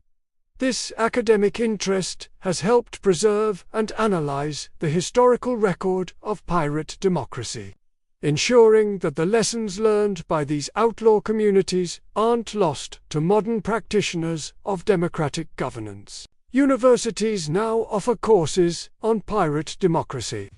This academic interest has helped preserve and analyze the historical record of pirate democracy, ensuring that the lessons learned by these outlaw communities aren't lost to modern practitioners of democratic governance. Universities now offer courses on pirate democracy,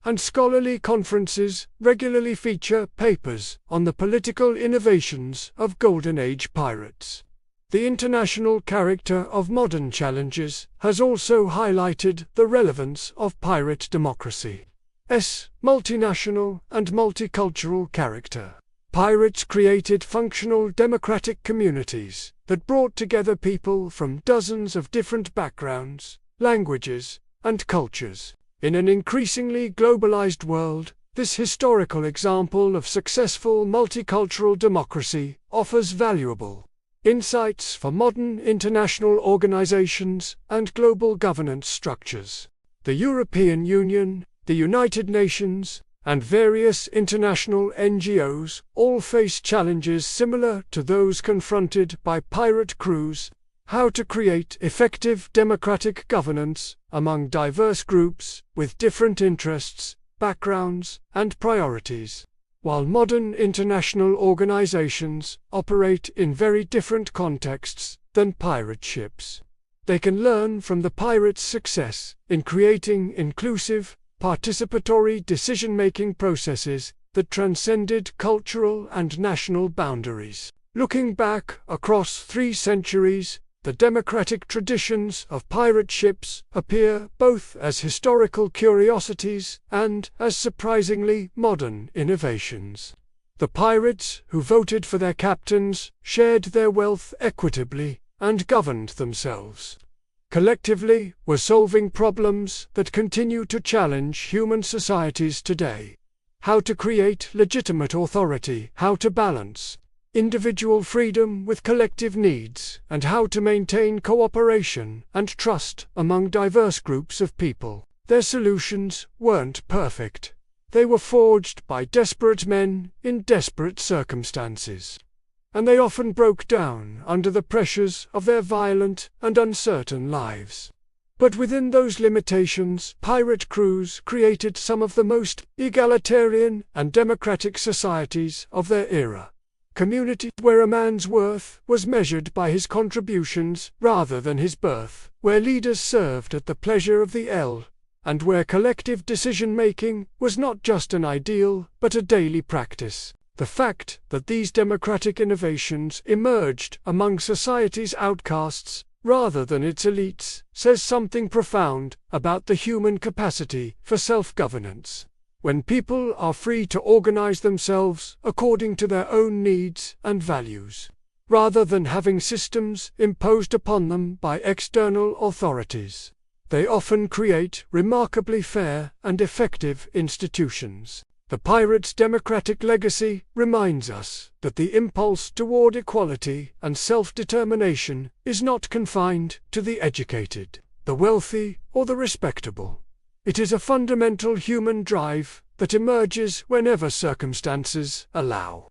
and scholarly conferences regularly feature papers on the political innovations of Golden Age pirates. The international character of modern challenges has also highlighted the relevance of pirate democracy's multinational and multicultural character. Pirates created functional democratic communities that brought together people from dozens of different backgrounds, languages, and cultures. In an increasingly globalized world, this historical example of successful multicultural democracy offers valuable insights for modern international organizations and global governance structures. The European Union, the United Nations, and various international NGOs all face challenges similar to those confronted by pirate crews: how to create effective democratic governance among diverse groups with different interests, backgrounds, and priorities. While modern international organizations operate in very different contexts than pirate ships, they can learn from the pirates' success in creating inclusive, participatory decision-making processes that transcended cultural and national boundaries. Looking back across 3 centuries, the democratic traditions of pirate ships appear both as historical curiosities and as surprisingly modern innovations. The pirates who voted for their captains shared their wealth equitably and governed themselves collectively, were solving problems that continue to challenge human societies today. How to create legitimate authority, how to balance individual freedom with collective needs, and how to maintain cooperation and trust among diverse groups of people. Their solutions weren't perfect. They were forged by desperate men in desperate circumstances, and they often broke down under the pressures of their violent and uncertain lives. But within those limitations, pirate crews created some of the most egalitarian and democratic societies of their era. Communities where a man's worth was measured by his contributions rather than his birth, where leaders served at the pleasure of the L, and where collective decision-making was not just an ideal but a daily practice. The fact that these democratic innovations emerged among society's outcasts rather than its elites says something profound about the human capacity for self-governance. When people are free to organize themselves according to their own needs and values, rather than having systems imposed upon them by external authorities, they often create remarkably fair and effective institutions. The pirates' democratic legacy reminds us that the impulse toward equality and self-determination is not confined to the educated, the wealthy, or the respectable. It is a fundamental human drive that emerges whenever circumstances allow.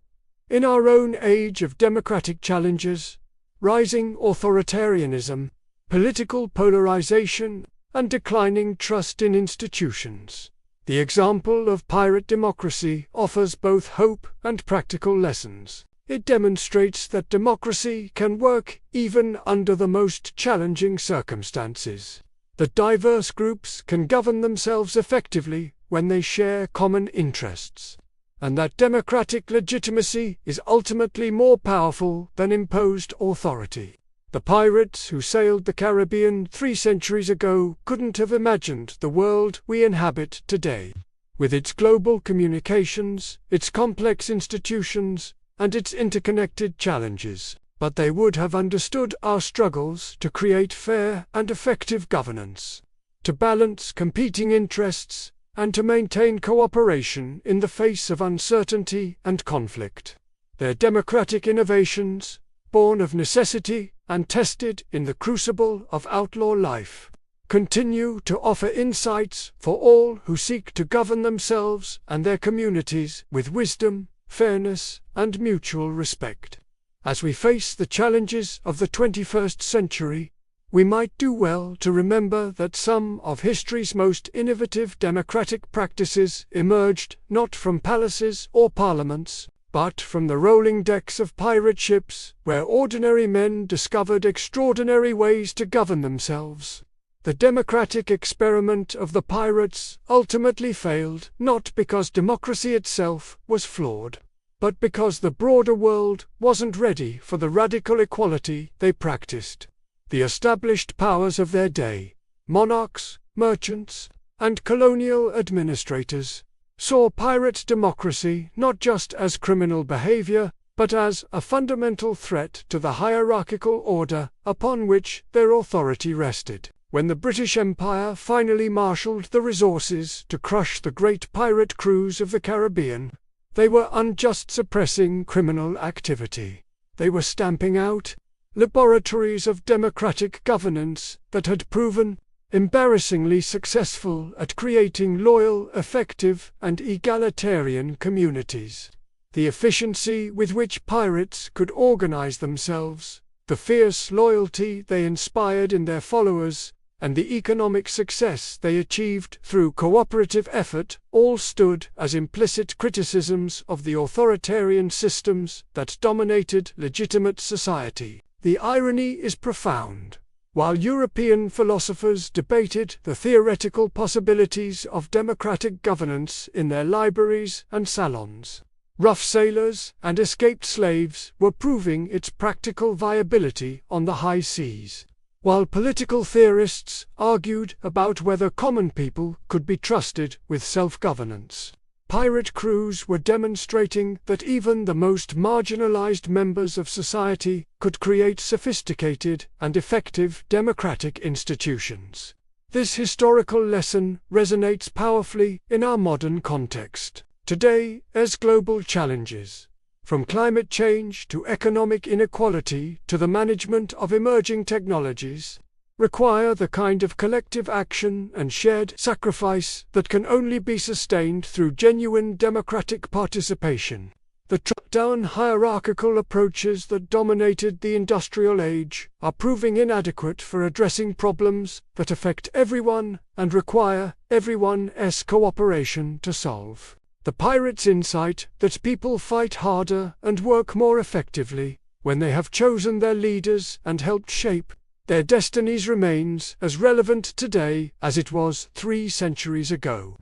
In our own age of democratic challenges, rising authoritarianism, political polarization, and declining trust in institutions, the example of pirate democracy offers both hope and practical lessons. It demonstrates that democracy can work even under the most challenging circumstances, that diverse groups can govern themselves effectively when they share common interests, and that democratic legitimacy is ultimately more powerful than imposed authority. The pirates who sailed the Caribbean 3 centuries ago couldn't have imagined the world we inhabit today, with its global communications, its complex institutions, and its interconnected challenges, but they would have understood our struggles to create fair and effective governance, to balance competing interests, and to maintain cooperation in the face of uncertainty and conflict. Their democratic innovations, born of necessity and tested in the crucible of outlaw life, continue to offer insights for all who seek to govern themselves and their communities with wisdom, fairness, and mutual respect. As we face the challenges of the 21st century, we might do well to remember that some of history's most innovative democratic practices emerged not from palaces or parliaments, but from the rolling decks of pirate ships, where ordinary men discovered extraordinary ways to govern themselves. The democratic experiment of the pirates ultimately failed, not because democracy itself was flawed, but because the broader world wasn't ready for the radical equality they practiced. The established powers of their day, monarchs, merchants, and colonial administrators, saw pirate democracy not just as criminal behavior, but as a fundamental threat to the hierarchical order upon which their authority rested. When the British Empire finally marshaled the resources to crush the great pirate crews of the Caribbean, they weren't just suppressing criminal activity. They were stamping out laboratories of democratic governance that had proven embarrassingly successful at creating loyal, effective, and egalitarian communities. The efficiency with which pirates could organize themselves, the fierce loyalty they inspired in their followers, and the economic success they achieved through cooperative effort all stood as implicit criticisms of the authoritarian systems that dominated legitimate society. The irony is profound. While European philosophers debated the theoretical possibilities of democratic governance in their libraries and salons, rough sailors and escaped slaves were proving its practical viability on the high seas. While political theorists argued about whether common people could be trusted with self-governance, pirate crews were demonstrating that even the most marginalized members of society could create sophisticated and effective democratic institutions. This historical lesson resonates powerfully in our modern context. Today, as global challenges, from climate change to economic inequality to the management of emerging technologies, require the kind of collective action and shared sacrifice that can only be sustained through genuine democratic participation. The top-down hierarchical approaches that dominated the industrial age are proving inadequate for addressing problems that affect everyone and require everyone's cooperation to solve. The pirates' insight that people fight harder and work more effectively when they have chosen their leaders and helped shape their destinies remains as relevant today as it was 3 centuries ago.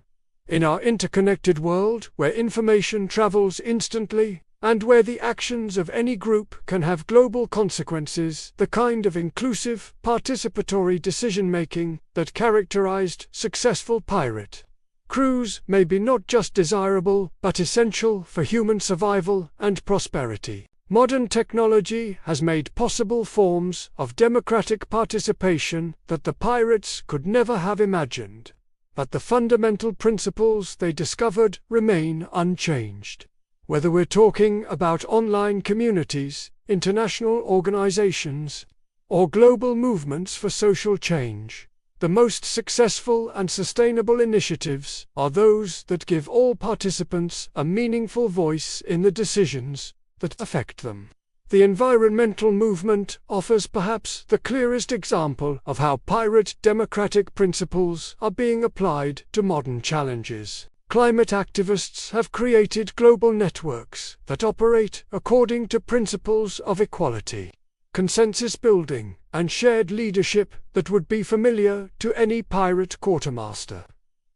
In our interconnected world, where information travels instantly, and where the actions of any group can have global consequences, the kind of inclusive, participatory decision-making that characterized successful pirate crews may be not just desirable, but essential for human survival and prosperity. Modern technology has made possible forms of democratic participation that the pirates could never have imagined, but the fundamental principles they discovered remain unchanged. Whether we're talking about online communities, international organizations, or global movements for social change, The most successful and sustainable initiatives are those that give all participants a meaningful voice in the decisions that affect them. The environmental movement offers perhaps the clearest example of how pirate democratic principles are being applied to modern challenges. Climate activists have created global networks that operate according to principles of equality, consensus building, and shared leadership that would be familiar to any pirate quartermaster.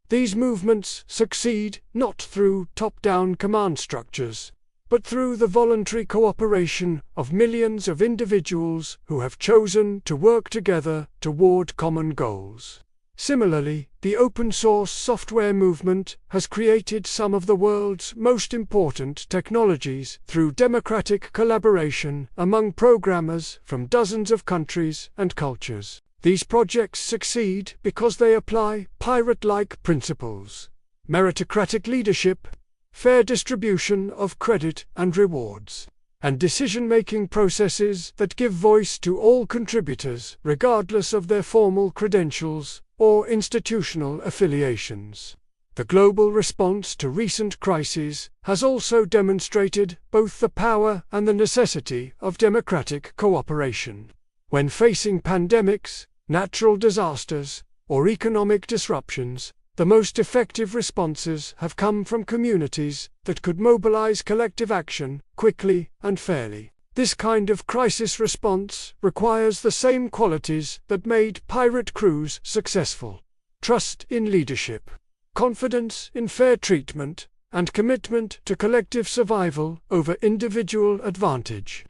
These movements succeed not through top-down command structures, but through the voluntary cooperation of millions of individuals who have chosen to work together toward common goals. Similarly, the open-source software movement has created some of the world's most important technologies through democratic collaboration among programmers from dozens of countries and cultures. These projects succeed because they apply pirate-like principles: meritocratic leadership, fair distribution of credit and rewards, and decision-making processes that give voice to all contributors regardless of their formal credentials or institutional affiliations. The global response to recent crises has also demonstrated both the power and the necessity of democratic cooperation. When facing pandemics, natural disasters, or economic disruptions, the most effective responses have come from communities that could mobilize collective action quickly and fairly. This kind of crisis response requires the same qualities that made pirate crews successful: trust in leadership, confidence in fair treatment, and commitment to collective survival over individual advantage.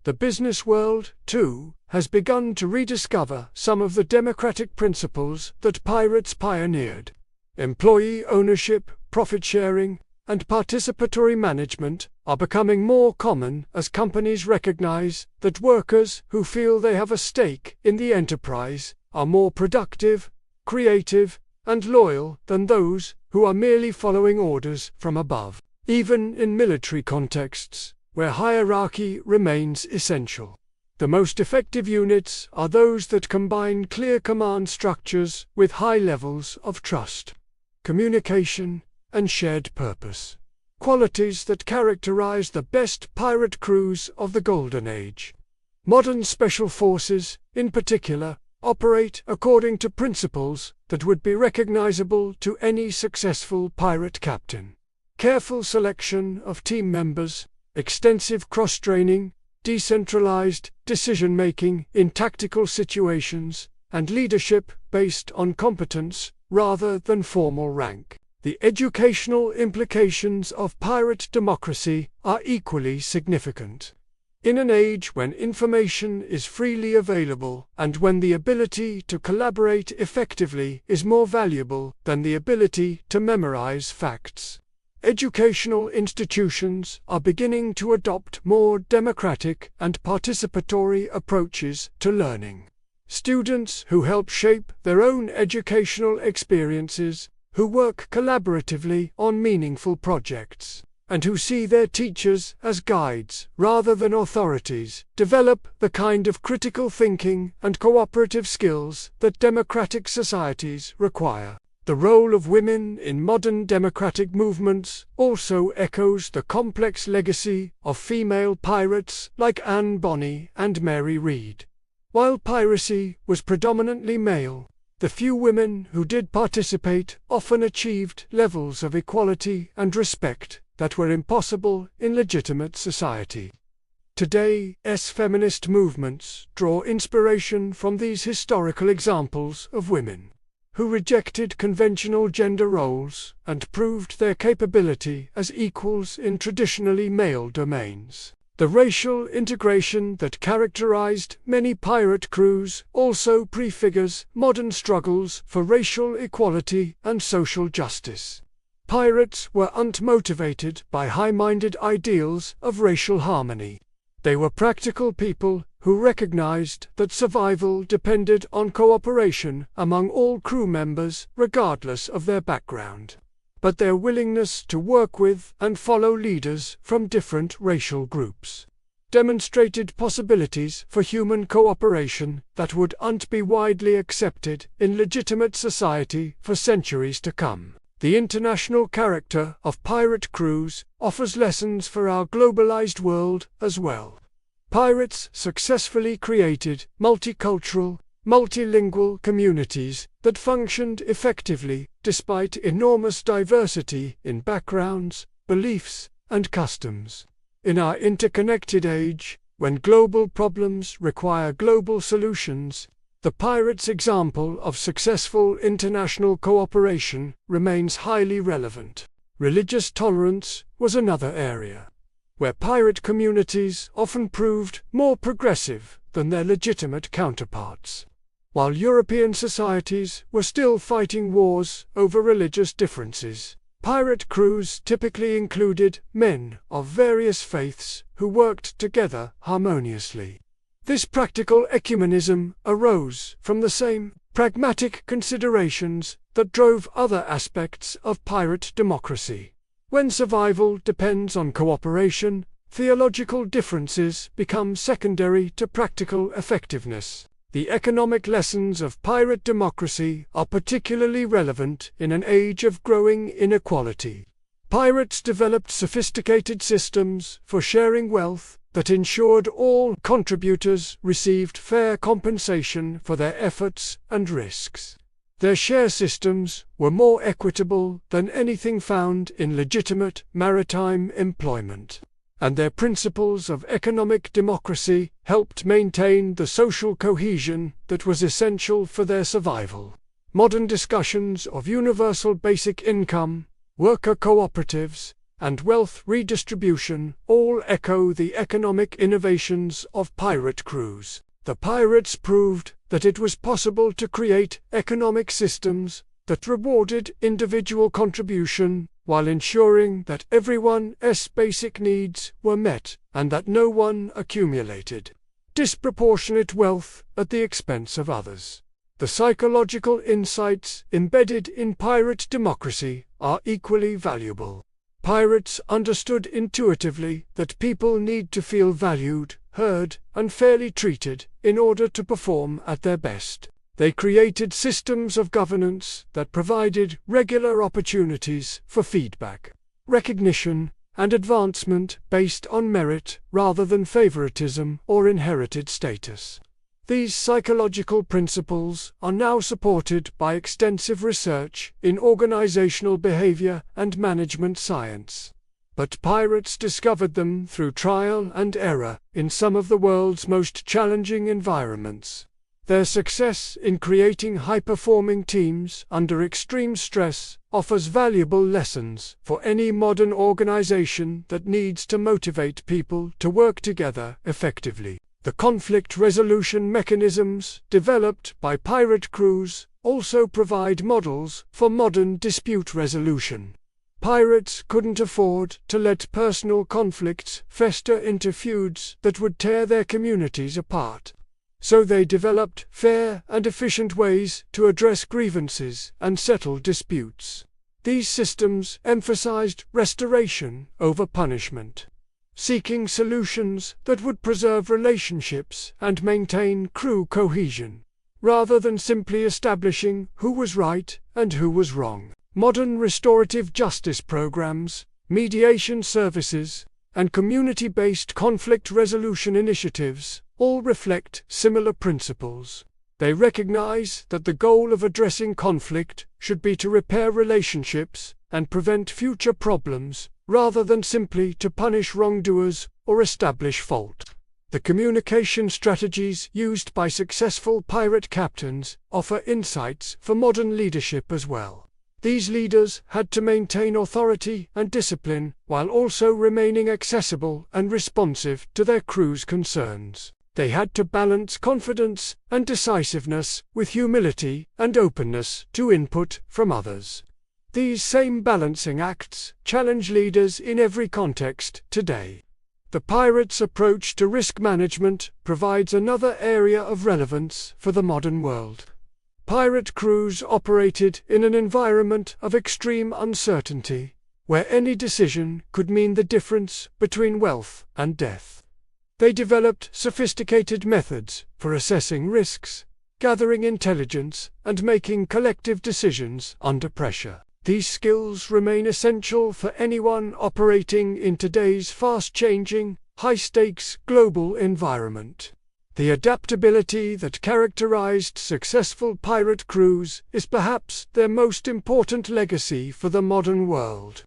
The business world, too, has begun to rediscover some of the democratic principles that pirates pioneered. Employee ownership, profit sharing, and participatory management are becoming more common as companies recognize that workers who feel they have a stake in the enterprise are more productive, creative, and loyal than those who are merely following orders from above. Even in military contexts, where hierarchy remains essential, the most effective units are those that combine clear command structures with high levels of trust, communication, and shared purpose. Qualities that characterize the best pirate crews of the Golden Age. Modern special forces, in particular, operate according to principles that would be recognizable to any successful pirate captain. Careful selection of team members, extensive cross-training, decentralized decision-making in tactical situations, and leadership based on competence rather than formal rank. The educational implications of pirate democracy are equally significant. In an age when information is freely available and when the ability to collaborate effectively is more valuable than the ability to memorize facts, educational institutions are beginning to adopt more democratic and participatory approaches to learning. Students who help shape their own educational experiences, who work collaboratively on meaningful projects, and who see their teachers as guides rather than authorities, develop the kind of critical thinking and cooperative skills that democratic societies require. The role of women in modern democratic movements also echoes the complex legacy of female pirates like Anne Bonny and Mary Read. While piracy was predominantly male, the few women who did participate often achieved levels of equality and respect that were impossible in legitimate society. Today's feminist movements draw inspiration from these historical examples of women who rejected conventional gender roles and proved their capability as equals in traditionally male domains. The racial integration that characterized many pirate crews also prefigures modern struggles for racial equality and social justice. Pirates were unmotivated by high-minded ideals of racial harmony. They were practical people who recognized that survival depended on cooperation among all crew members regardless of their background. But their willingness to work with and follow leaders from different racial groups demonstrated possibilities for human cooperation that wouldn't be widely accepted in legitimate society for centuries to come. The international character of pirate crews offers lessons for our globalized world as well. Pirates successfully created multicultural, multilingual communities that functioned effectively despite enormous diversity in backgrounds, beliefs, and customs. In our interconnected age, when global problems require global solutions, the pirates' example of successful international cooperation remains highly relevant. Religious tolerance was another area, where pirate communities often proved more progressive than their legitimate counterparts. While European societies were still fighting wars over religious differences, pirate crews typically included men of various faiths who worked together harmoniously. This practical ecumenism arose from the same pragmatic considerations that drove other aspects of pirate democracy. When survival depends on cooperation, theological differences become secondary to practical effectiveness. The economic lessons of pirate democracy are particularly relevant in an age of growing inequality. Pirates developed sophisticated systems for sharing wealth that ensured all contributors received fair compensation for their efforts and risks. Their share systems were more equitable than anything found in legitimate maritime employment, and their principles of economic democracy helped maintain the social cohesion that was essential for their survival. Modern discussions of universal basic income, worker cooperatives, and wealth redistribution all echo the economic innovations of pirate crews. The pirates proved that it was possible to create economic systems that rewarded individual contribution while ensuring that everyone's basic needs were met and that no one accumulated disproportionate wealth at the expense of others. The psychological insights embedded in pirate democracy are equally valuable. Pirates understood intuitively that people need to feel valued, heard, and fairly treated in order to perform at their best. They created systems of governance that provided regular opportunities for feedback, recognition, and advancement based on merit rather than favoritism or inherited status. These psychological principles are now supported by extensive research in organizational behavior and management science. But pirates discovered them through trial and error in some of the world's most challenging environments. Their success in creating high-performing teams under extreme stress offers valuable lessons for any modern organization that needs to motivate people to work together effectively. The conflict resolution mechanisms developed by pirate crews also provide models for modern dispute resolution. Pirates couldn't afford to let personal conflicts fester into feuds that would tear their communities apart. So they developed fair and efficient ways to address grievances and settle disputes. These systems emphasized restoration over punishment, seeking solutions that would preserve relationships and maintain crew cohesion, rather than simply establishing who was right and who was wrong. Modern restorative justice programs, mediation services, and community-based conflict resolution initiatives all reflect similar principles. They recognize that the goal of addressing conflict should be to repair relationships and prevent future problems, rather than simply to punish wrongdoers or establish fault. The communication strategies used by successful pirate captains offer insights for modern leadership as well. These leaders had to maintain authority and discipline while also remaining accessible and responsive to their crew's concerns. They had to balance confidence and decisiveness with humility and openness to input from others. These same balancing acts challenge leaders in every context today. The pirates' approach to risk management provides another area of relevance for the modern world. Pirate crews operated in an environment of extreme uncertainty, where any decision could mean the difference between wealth and death. They developed sophisticated methods for assessing risks, gathering intelligence, and making collective decisions under pressure. These skills remain essential for anyone operating in today's fast-changing, high-stakes global environment. The adaptability that characterized successful pirate crews is perhaps their most important legacy for the modern world.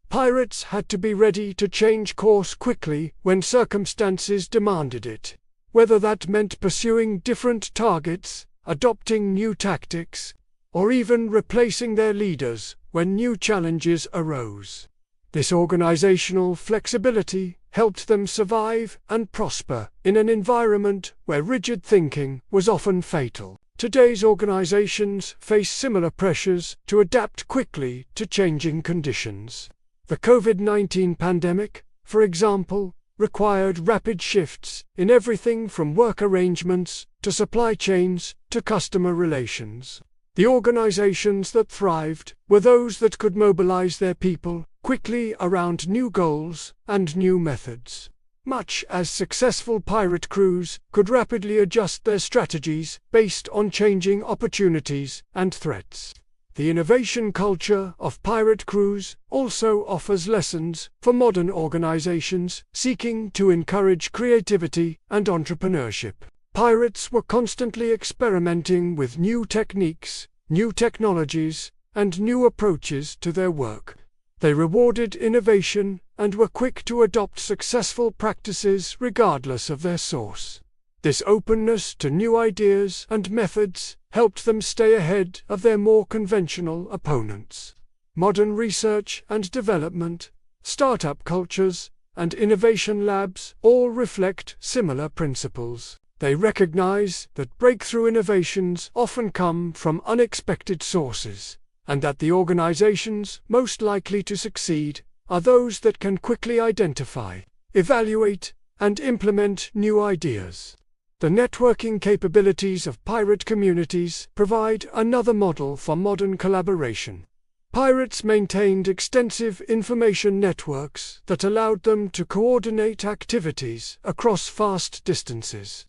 Pirates had to be ready to change course quickly when circumstances demanded it, whether that meant pursuing different targets, adopting new tactics, or even replacing their leaders when new challenges arose. This organizational flexibility helped them survive and prosper in an environment where rigid thinking was often fatal. Today's organizations face similar pressures to adapt quickly to changing conditions. The COVID-19 pandemic, for example, required rapid shifts in everything from work arrangements to supply chains to customer relations. The organizations that thrived were those that could mobilize their people quickly around new goals and new methods. Much as successful pirate crews could rapidly adjust their strategies based on changing opportunities and threats. The innovation culture of pirate crews also offers lessons for modern organizations seeking to encourage creativity and entrepreneurship. Pirates were constantly experimenting with new techniques, new technologies, and new approaches to their work. They rewarded innovation and were quick to adopt successful practices regardless of their source. This openness to new ideas and methods helped them stay ahead of their more conventional opponents. Modern research and development, startup cultures, and innovation labs all reflect similar principles. They recognize that breakthrough innovations often come from unexpected sources, and that the organizations most likely to succeed are those that can quickly identify, evaluate, and implement new ideas. The networking capabilities of pirate communities provide another model for modern collaboration. Pirates maintained extensive information networks that allowed them to coordinate activities across vast distances,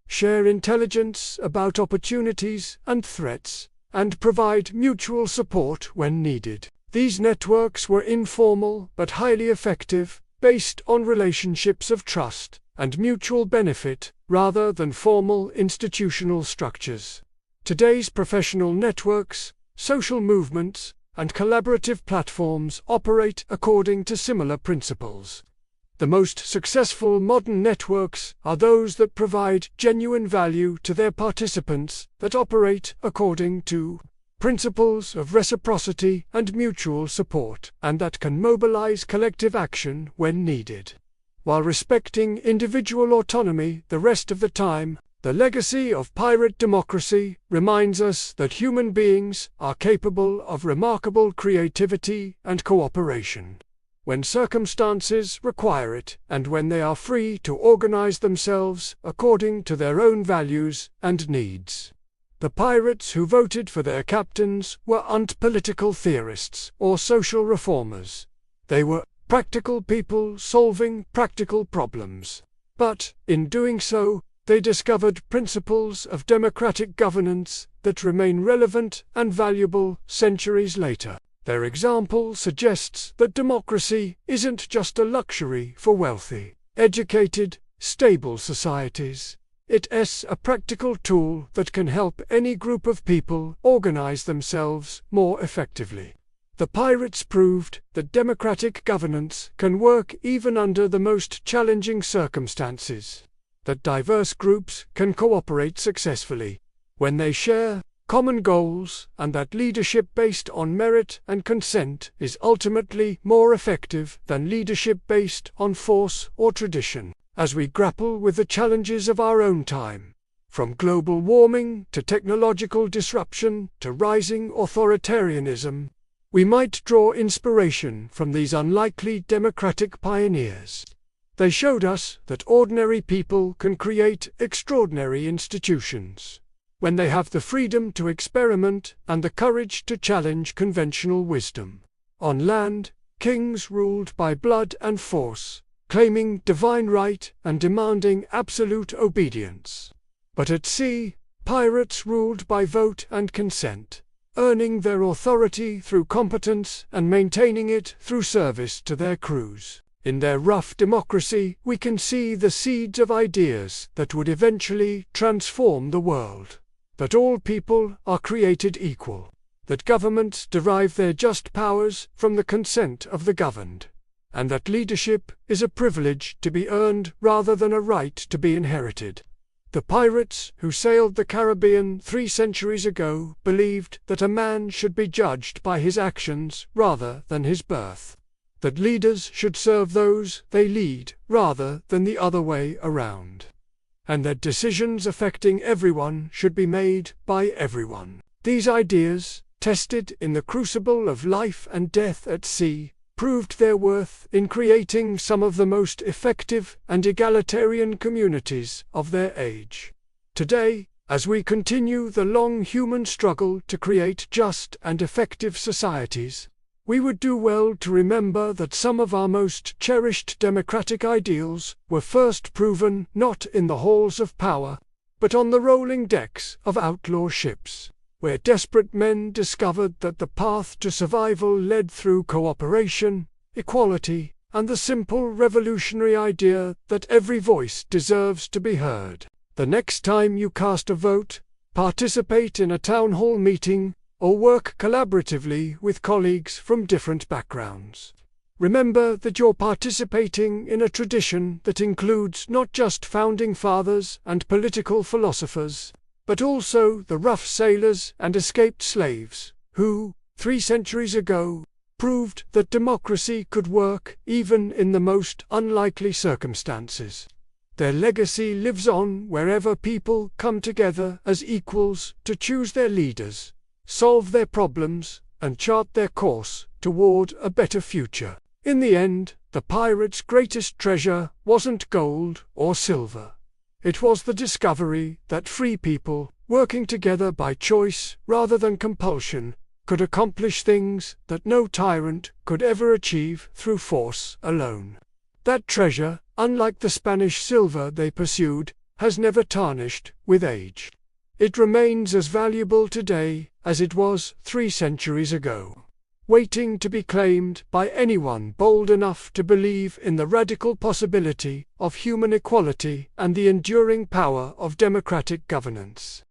share intelligence about opportunities and threats, and provide mutual support when needed. These networks were informal but highly effective, based on relationships of trust and mutual benefit rather than formal institutional structures. Today's professional networks, social movements, and collaborative platforms operate according to similar principles. The most successful modern networks are those that provide genuine value to their participants, that operate according to principles of reciprocity and mutual support, and that can mobilize collective action when needed. While respecting individual autonomy the rest of the time, the legacy of pirate democracy reminds us that human beings are capable of remarkable creativity and cooperation, when circumstances require it, and when they are free to organize themselves according to their own values and needs. The pirates who voted for their captains weren't political theorists or social reformers. They were practical people solving practical problems. But, in doing so, they discovered principles of democratic governance that remain relevant and valuable centuries later. Their example suggests that democracy isn't just a luxury for wealthy, educated, stable societies. It's a practical tool that can help any group of people organize themselves more effectively. The pirates proved that democratic governance can work even under the most challenging circumstances, that diverse groups can cooperate successfully when they share common goals, and that leadership based on merit and consent is ultimately more effective than leadership based on force or tradition. As we grapple with the challenges of our own time, from global warming to technological disruption to rising authoritarianism, we might draw inspiration from these unlikely democratic pioneers. They showed us that ordinary people can create extraordinary institutions when they have the freedom to experiment and the courage to challenge conventional wisdom. On land, kings ruled by blood and force, claiming divine right and demanding absolute obedience. But at sea, pirates ruled by vote and consent, earning their authority through competence and maintaining it through service to their crews. In their rough democracy, we can see the seeds of ideas that would eventually transform the world. That all people are created equal. That governments derive their just powers from the consent of the governed. And that leadership is a privilege to be earned rather than a right to be inherited. The pirates who sailed the Caribbean 3 centuries ago believed that a man should be judged by his actions rather than his birth. That leaders should serve those they lead rather than the other way around. And that decisions affecting everyone should be made by everyone. These ideas, tested in the crucible of life and death at sea, proved their worth in creating some of the most effective and egalitarian communities of their age. Today, as we continue the long human struggle to create just and effective societies, we would do well to remember that some of our most cherished democratic ideals were first proven not in the halls of power, but on the rolling decks of outlaw ships, where desperate men discovered that the path to survival led through cooperation, equality, and the simple revolutionary idea that every voice deserves to be heard. The next time you cast a vote, participate in a town hall meeting, or work collaboratively with colleagues from different backgrounds, remember that you're participating in a tradition that includes not just founding fathers and political philosophers, but also the rough sailors and escaped slaves, who, 3 centuries ago, proved that democracy could work even in the most unlikely circumstances. Their legacy lives on wherever people come together as equals to choose their leaders, solve their problems, and chart their course toward a better future. In the end, the pirates' greatest treasure wasn't gold or silver. It was the discovery that free people, working together by choice rather than compulsion, could accomplish things that no tyrant could ever achieve through force alone. That treasure, unlike the Spanish silver they pursued, has never tarnished with age. It remains as valuable today as it was 3 centuries ago, waiting to be claimed by anyone bold enough to believe in the radical possibility of human equality and the enduring power of democratic governance.